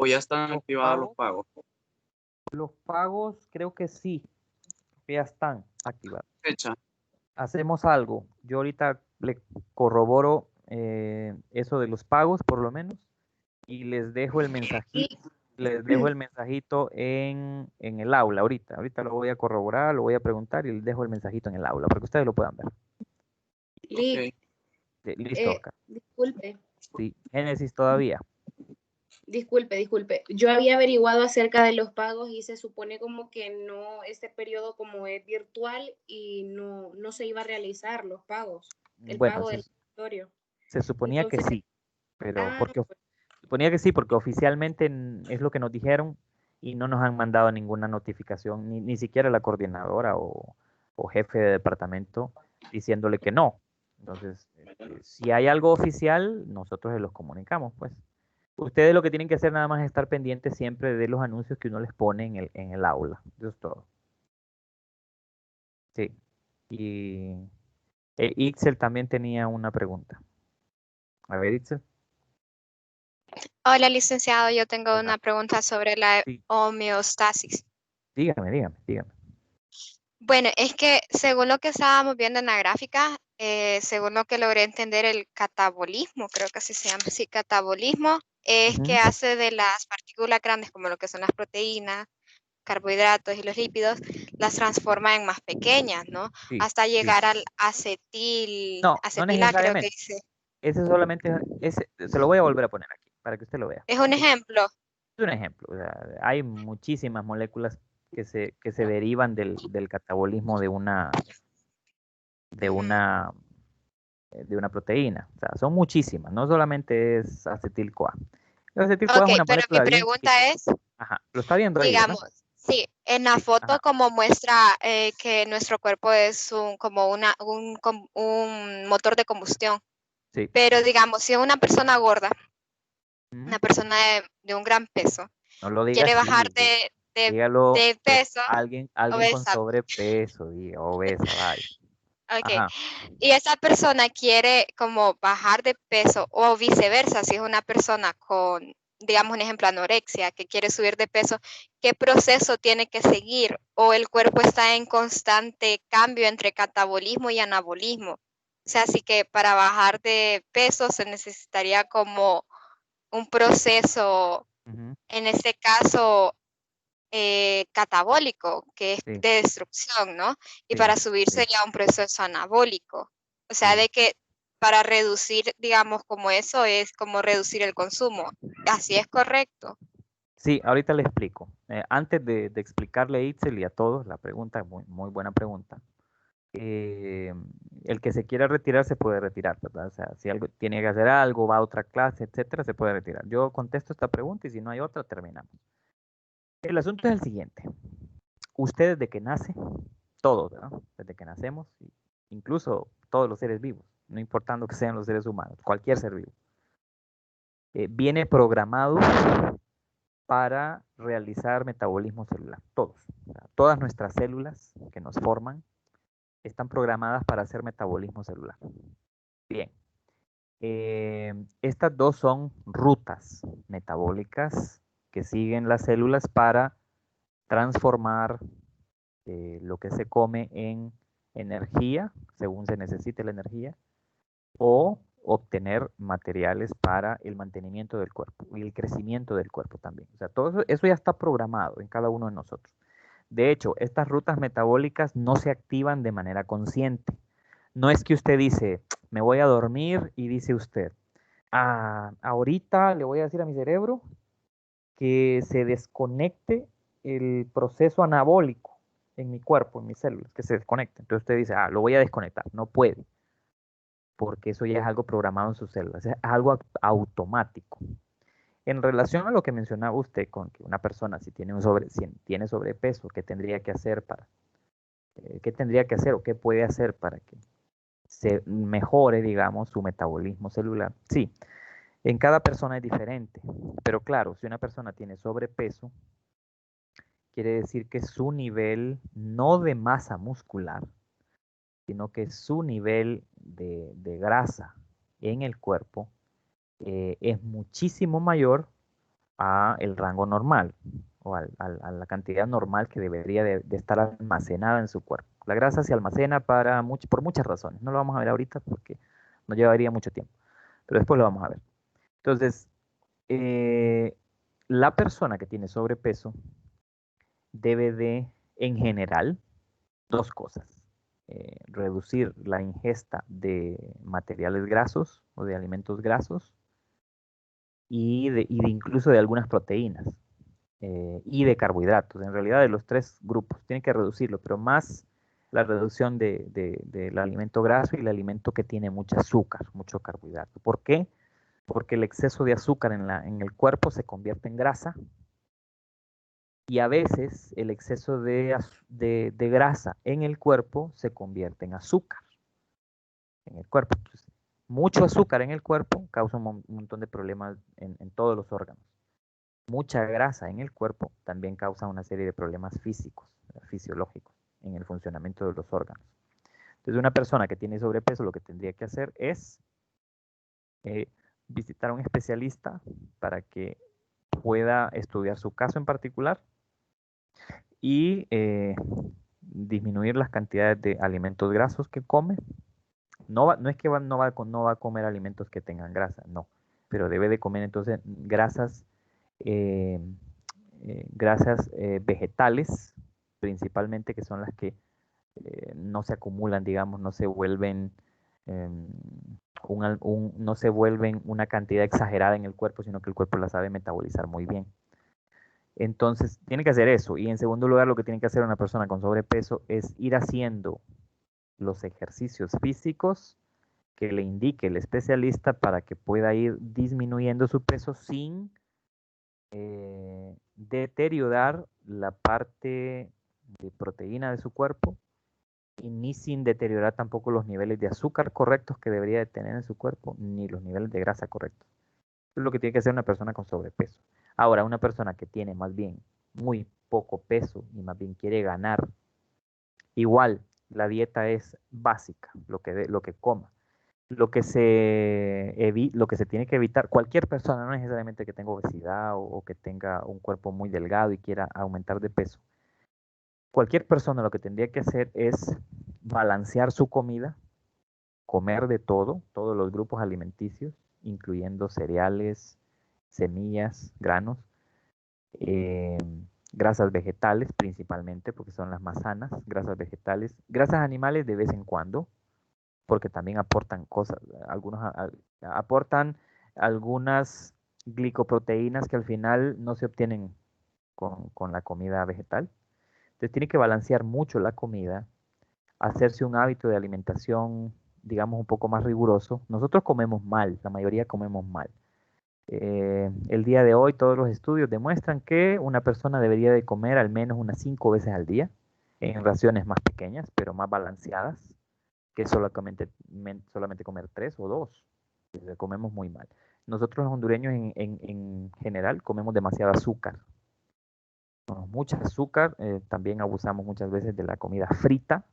ya están activados los pagos. Los pagos creo que sí, ya están activados. Fecha. Hacemos algo. Yo ahorita le corroboro eso de los pagos, por lo menos, y les dejo el mensajito. Les dejo el mensajito en el aula ahorita. Ahorita lo voy a corroborar, lo voy a preguntar y les dejo el mensajito en el aula para que ustedes lo puedan ver. Okay. Listo, Oscar. Disculpe. Sí, Génesis todavía. Disculpe. Yo había averiguado acerca de los pagos y se supone como que no, este periodo como es virtual y no se iba a realizar los pagos, el pago del laboratorio. Se suponía Entonces, que sí, pero suponía que sí, porque oficialmente es lo que nos dijeron y no nos han mandado ninguna notificación, ni siquiera la coordinadora o jefe de departamento diciéndole que no. Entonces, si hay algo oficial, nosotros se los comunicamos, pues. Ustedes lo que tienen que hacer nada más es estar pendientes siempre de los anuncios que uno les pone en el aula. Eso es todo. Sí. Y Ixel también tenía una pregunta. A ver, Ixel. Hola, licenciado. Yo tengo Hola. una pregunta sobre la homeostasis. Dígame. Bueno, es que según lo que estábamos viendo en la gráfica, según lo que logré entender, el catabolismo, creo que así se llama, sí, catabolismo, es que hace de las partículas grandes, como lo que son las proteínas, carbohidratos y los lípidos, las transforma en más pequeñas, ¿no? Sí, Hasta llegar sí. al acetil, No acetila, creo que necesariamente. dice. ese solamente, se lo voy a volver a poner aquí para que usted lo vea. Es un ejemplo. Es un ejemplo. O sea, hay muchísimas moléculas que se derivan del catabolismo de una proteína. O sea, son muchísimas, no solamente es acetil-CoA. El acetil-CoA es Ok, una pero mi molécula bien pregunta chiquita. es, Ajá, lo está viendo ahí, ¿verdad? digamos, sí, en la foto Ajá, como muestra que nuestro cuerpo es un motor de combustión, sí. pero digamos, si una persona gorda, Ujú. una persona de un gran peso, No lo diga quiere bajar así, dígalo de peso, alguien con obesa, sobrepeso, diga, obesa, vaya. ok, Ajá, y esa persona quiere como bajar de peso o viceversa, si es una persona con, digamos un ejemplo, anorexia, que quiere subir de peso, ¿qué proceso tiene que seguir? ¿O el cuerpo está en constante cambio entre catabolismo y anabolismo? O sea, así que para bajar de peso se necesitaría como un proceso, ujú, en este caso, catabólico, que es sí, de destrucción, ¿no? Y sí, para subir sí, sería un proceso anabólico. O sea, sí. de que para reducir, digamos, como eso es como reducir el consumo. Así es correcto. Sí, ahorita le explico. Antes de explicarle a Itzel y a todos la pregunta, muy, muy buena pregunta. eh, el que se quiera retirar se puede retirar, ¿verdad? O sea, si algo tiene que hacer algo, va a otra clase, etcétera, se puede retirar. Yo contesto esta pregunta y si no hay otra, terminamos. El asunto es el siguiente. Usted desde que nace, todos, ¿verdad? Desde que nacemos, incluso todos los seres vivos, no importando que sean los seres humanos, cualquier ser vivo, viene programado para realizar metabolismo celular. Todos. O sea, todas nuestras células que nos forman están programadas para hacer metabolismo celular. Bien. Estas dos son rutas metabólicas que siguen las células para transformar lo que se come en energía, según se necesite la energía, o obtener materiales para el mantenimiento del cuerpo y el crecimiento del cuerpo también. O sea, todo eso ya está programado en cada uno de nosotros. De hecho, estas rutas metabólicas no se activan de manera consciente. No es que usted dice, me voy a dormir y dice usted, ahorita le voy a decir a mi cerebro que se desconecte el proceso anabólico en mi cuerpo, en mis células, que se desconecte. Entonces usted dice, lo voy a desconectar. No puede, porque eso ya es algo programado en sus células, es algo automático. En relación a lo que mencionaba usted con que una persona si tiene sobrepeso, ¿qué tendría que hacer qué tendría que hacer o qué puede hacer para que se mejore, digamos, su metabolismo celular? Sí, en cada persona es diferente, pero claro, si una persona tiene sobrepeso, quiere decir que su nivel no de masa muscular, sino que su nivel de grasa en el cuerpo es muchísimo mayor a el rango normal o a la cantidad normal que debería de estar almacenada en su cuerpo. La grasa se almacena por muchas razones. No lo vamos a ver ahorita porque nos llevaría mucho tiempo, pero después lo vamos a ver. Entonces, la persona que tiene sobrepeso debe de, en general, dos cosas. Reducir la ingesta de materiales grasos o de alimentos grasos y de incluso de algunas proteínas y de carbohidratos. En realidad de los tres grupos tiene que reducirlo, pero más la reducción del alimento graso y el alimento que tiene mucho azúcar, mucho carbohidrato. ¿Por qué? Porque el exceso de azúcar en el cuerpo se convierte en grasa y a veces el exceso de grasa en el cuerpo se convierte en azúcar en el cuerpo. Entonces, mucho azúcar en el cuerpo causa un montón de problemas en todos los órganos. Mucha grasa en el cuerpo también causa una serie de problemas físicos, fisiológicos, en el funcionamiento de los órganos. Entonces, una persona que tiene sobrepeso lo que tendría que hacer es visitar a un especialista para que pueda estudiar su caso en particular y disminuir las cantidades de alimentos grasos que come. No es que no va a comer alimentos que tengan grasa, no, pero debe de comer entonces grasas vegetales, principalmente, que son las que no se acumulan, digamos, no se vuelven no se vuelven una cantidad exagerada en el cuerpo, sino que el cuerpo la sabe metabolizar muy bien. Entonces, tiene que hacer eso. Y en segundo lugar, lo que tiene que hacer una persona con sobrepeso es ir haciendo los ejercicios físicos que le indique el especialista para que pueda ir disminuyendo su peso sin deteriorar la parte de proteína de su cuerpo y ni sin deteriorar tampoco los niveles de azúcar correctos que debería de tener en su cuerpo, ni los niveles de grasa correctos. Eso es lo que tiene que hacer una persona con sobrepeso. Ahora, una persona que tiene más bien muy poco peso y más bien quiere ganar, igual la dieta es básica, lo que coma. Lo que se tiene que evitar, cualquier persona, no necesariamente que tenga obesidad o que tenga un cuerpo muy delgado y quiera aumentar de peso, cualquier persona lo que tendría que hacer es balancear su comida, comer de todo, todos los grupos alimenticios, incluyendo cereales, semillas, granos, eh, grasas vegetales principalmente, porque son las más sanas, grasas vegetales, grasas animales de vez en cuando, porque también aportan cosas, aportan algunas glicoproteínas que al final no se obtienen con la comida vegetal. Entonces tiene que balancear mucho la comida, hacerse un hábito de alimentación, digamos, un poco más riguroso. Nosotros comemos mal, la mayoría comemos mal. El día de hoy todos los estudios demuestran que una persona debería de comer al menos unas 5 veces al día, en raciones más pequeñas, pero más balanceadas, que solamente comer 3 o 2. Comemos muy mal. Nosotros los hondureños en general comemos demasiado azúcar. Mucho azúcar, también abusamos muchas veces de la comida frita.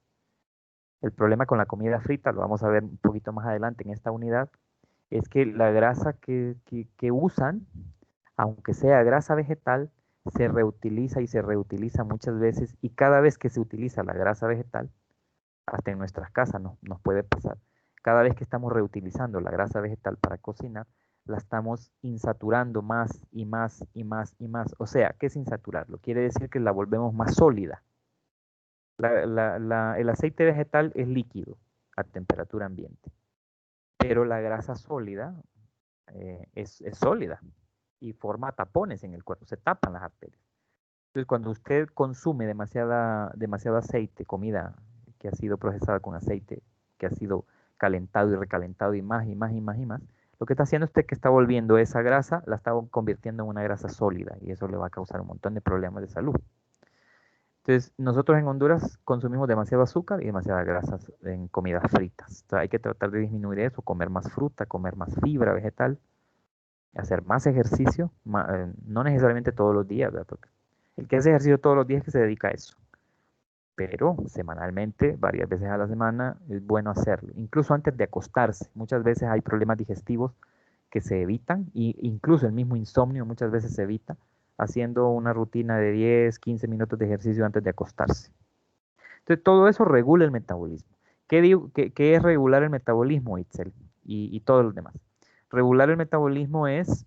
El problema con la comida frita, lo vamos a ver un poquito más adelante en esta unidad, es que la grasa que usan, aunque sea grasa vegetal, se reutiliza y se reutiliza muchas veces, y cada vez que se utiliza la grasa vegetal, hasta en nuestras casas nos puede pasar, cada vez que estamos reutilizando la grasa vegetal para cocinar, la estamos insaturando más y más y más y más. O sea, ¿qué es insaturarlo? Quiere decir que la volvemos más sólida. El aceite vegetal es líquido a temperatura ambiente, pero la grasa sólida es sólida y forma tapones en el cuerpo, se tapan las arterias. Entonces, cuando usted consume demasiado aceite, comida que ha sido procesada con aceite, que ha sido calentado y recalentado y más y más y más y más, lo que está haciendo usted es que está volviendo esa grasa, la está convirtiendo en una grasa sólida y eso le va a causar un montón de problemas de salud. Entonces, nosotros en Honduras consumimos demasiado azúcar y demasiadas grasas en comidas fritas. Entonces, hay que tratar de disminuir eso, comer más fruta, comer más fibra vegetal, hacer más ejercicio, no necesariamente todos los días, ¿verdad? Porque el que hace ejercicio todos los días es que se dedica a eso. Pero semanalmente, varias veces a la semana, es bueno hacerlo. Incluso antes de acostarse. Muchas veces hay problemas digestivos que se evitan, e incluso el mismo insomnio muchas veces se evita haciendo una rutina de 10, 15 minutos de ejercicio antes de acostarse. Entonces, todo eso regula el metabolismo. ¿Qué es regular el metabolismo, Itzel? Y todos los demás. Regular el metabolismo es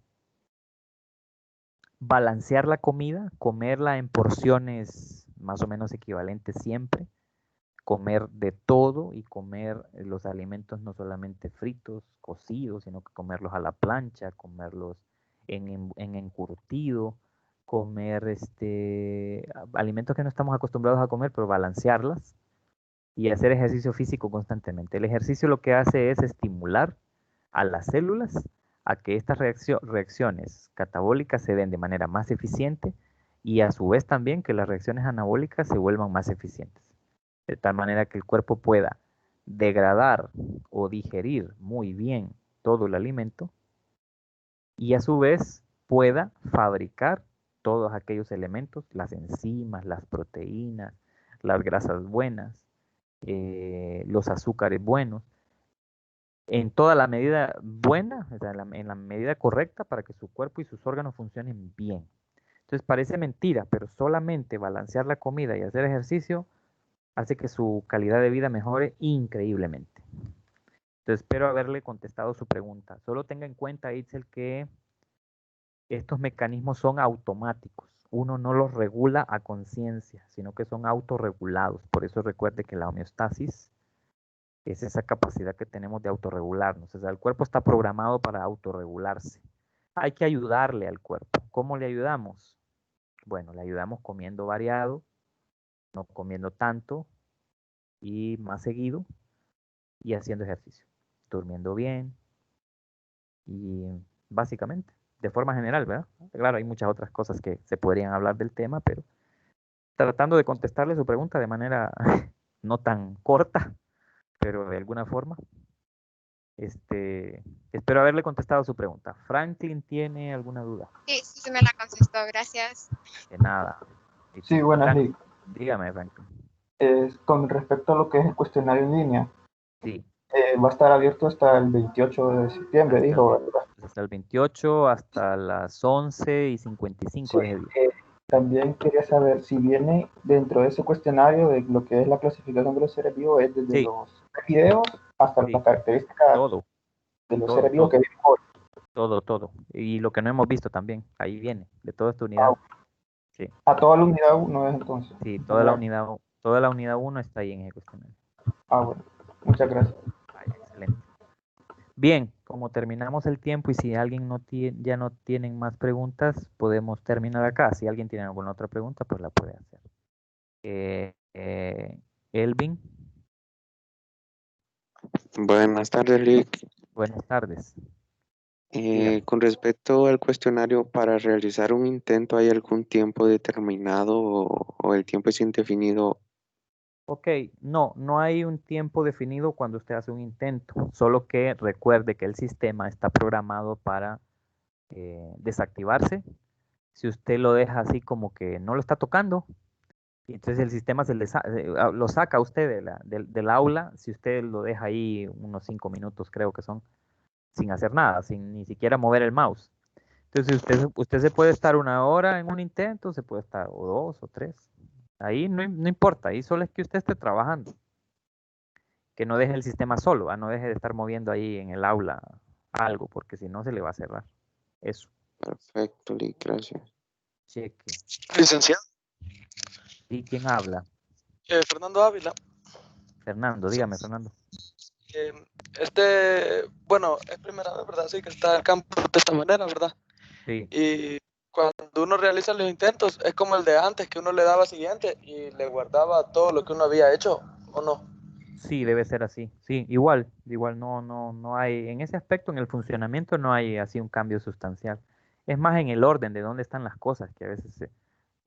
balancear la comida, comerla en porciones más o menos equivalentes siempre, comer de todo y comer los alimentos no solamente fritos, cocidos, sino que comerlos a la plancha, comerlos en encurtido, comer alimentos que no estamos acostumbrados a comer, pero balancearlas y hacer ejercicio físico constantemente. El ejercicio lo que hace es estimular a las células a que estas reacciones catabólicas se den de manera más eficiente y a su vez también que las reacciones anabólicas se vuelvan más eficientes. De tal manera que el cuerpo pueda degradar o digerir muy bien todo el alimento y a su vez pueda fabricar todos aquellos elementos, las enzimas, las proteínas, las grasas buenas, los azúcares buenos, en toda la medida buena, o sea, en la medida correcta para que su cuerpo y sus órganos funcionen bien. Entonces parece mentira, pero solamente balancear la comida y hacer ejercicio hace que su calidad de vida mejore increíblemente. Entonces espero haberle contestado su pregunta. Solo tenga en cuenta, Itzel, que estos mecanismos son automáticos. Uno no los regula a conciencia, sino que son autorregulados. Por eso recuerde que la homeostasis Es esa capacidad que tenemos de autorregularnos. O sea, el cuerpo está programado para autorregularse. Hay que ayudarle al cuerpo. ¿Cómo le ayudamos? Bueno, le ayudamos comiendo variado, no comiendo tanto y más seguido y haciendo ejercicio, durmiendo bien y básicamente, de forma general, ¿verdad? Claro, hay muchas otras cosas que se podrían hablar del tema, pero tratando de contestarle su pregunta de manera no tan corta, pero de alguna forma. Espero haberle contestado su pregunta. ¿Franklin tiene alguna duda? Sí, sí, se me la contestó, gracias. De nada. Sí, buenas, Frank, Lick. dígame, Franklin. Con respecto a lo que es el cuestionario en línea, Sí, va a estar abierto hasta el 28 de septiembre, hasta dijo, el, ¿verdad? hasta el 28, hasta las 11:55 Sí, de ese día. también quería saber si viene dentro de ese cuestionario de lo que es la clasificación de los seres vivos, es desde Sí, los videos hasta sí, las características todo, de los todo, seres vivos que todo, vimos hoy. todo. Y lo que no hemos visto también, ahí viene, de toda esta Ah, unidad. Sí, a toda la unidad 1 es entonces. sí, en general. toda la unidad 1 está ahí en ese cuestionario. Bueno, muchas gracias. Vaya, excelente. Bien, como terminamos el tiempo y si alguien ya no tienen más preguntas, podemos terminar acá. Si alguien tiene alguna otra pregunta, pues la puede hacer. Elvin, Buenas tardes, Rick. buenas tardes. Dígame. Con respecto al cuestionario, para realizar un intento, ¿hay algún tiempo determinado o el tiempo es indefinido? Ok, no hay un tiempo definido cuando usted hace un intento, solo que recuerde que el sistema está programado para desactivarse. Si usted lo deja así como que no lo está tocando, y entonces el sistema lo saca a usted del aula, si usted lo deja ahí unos 5 minutos, creo que son, sin hacer nada, sin ni siquiera mover el mouse. Entonces usted se puede estar 1 hora en un intento, se puede estar o 2 o 3. Ahí no importa, ahí solo es que usted esté trabajando. Que no deje el sistema solo, no deje de estar moviendo ahí en el aula algo, porque si no se le va a cerrar. Eso, Perfecto, Rick, gracias. cheque. Licenciado, ¿Y quién habla? Fernando Ávila. Fernando, dígame, Fernando. Bueno, es primera vez, ¿verdad? Sí, que está el campo de esta manera, ¿verdad? Sí, Y cuando uno realiza los intentos, es como el de antes, que uno le daba siguiente y le guardaba todo lo que uno había hecho, ¿o no? sí, debe ser así. Sí, igual no hay, en ese aspecto, en el funcionamiento no hay así un cambio sustancial. Es más en el orden de dónde están las cosas, que a veces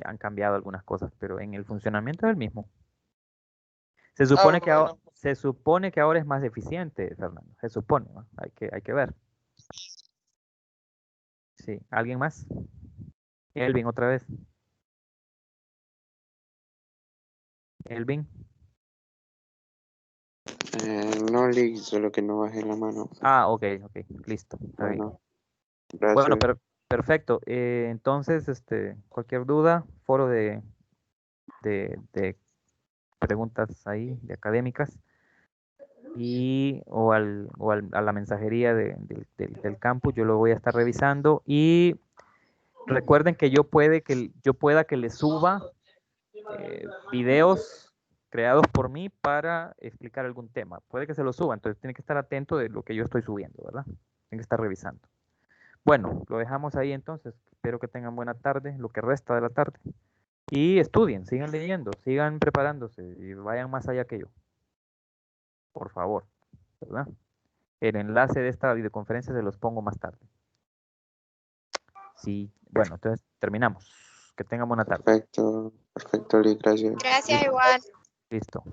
han cambiado algunas cosas, pero en el funcionamiento es el mismo. Bueno, Se supone que ahora es más eficiente, Fernando. Se supone, ¿no? Hay que ver. Sí, ¿alguien más? Elvin, otra vez. Elvin. No, Rick, solo que no bajé la mano. Ok, listo. Está bien. Bueno, Bueno, gracias. perfecto. Entonces, cualquier duda, foro de preguntas ahí, de académicas, a la mensajería del campus, yo lo voy a estar revisando. Y recuerden que yo pueda que les suba videos creados por mí para explicar algún tema. Puede que se lo suba, entonces tiene que estar atento de lo que yo estoy subiendo, ¿verdad? Tiene que estar revisando. Bueno, lo dejamos ahí entonces. Espero que tengan buena tarde, lo que resta de la tarde. Y estudien, sigan leyendo, sigan preparándose y vayan más allá que yo. Por favor, ¿verdad? El enlace de esta videoconferencia se los pongo más tarde. Sí, bueno, entonces terminamos. Que tengan buena tarde. Perfecto, Rick, gracias. Gracias Listo. igual. Listo.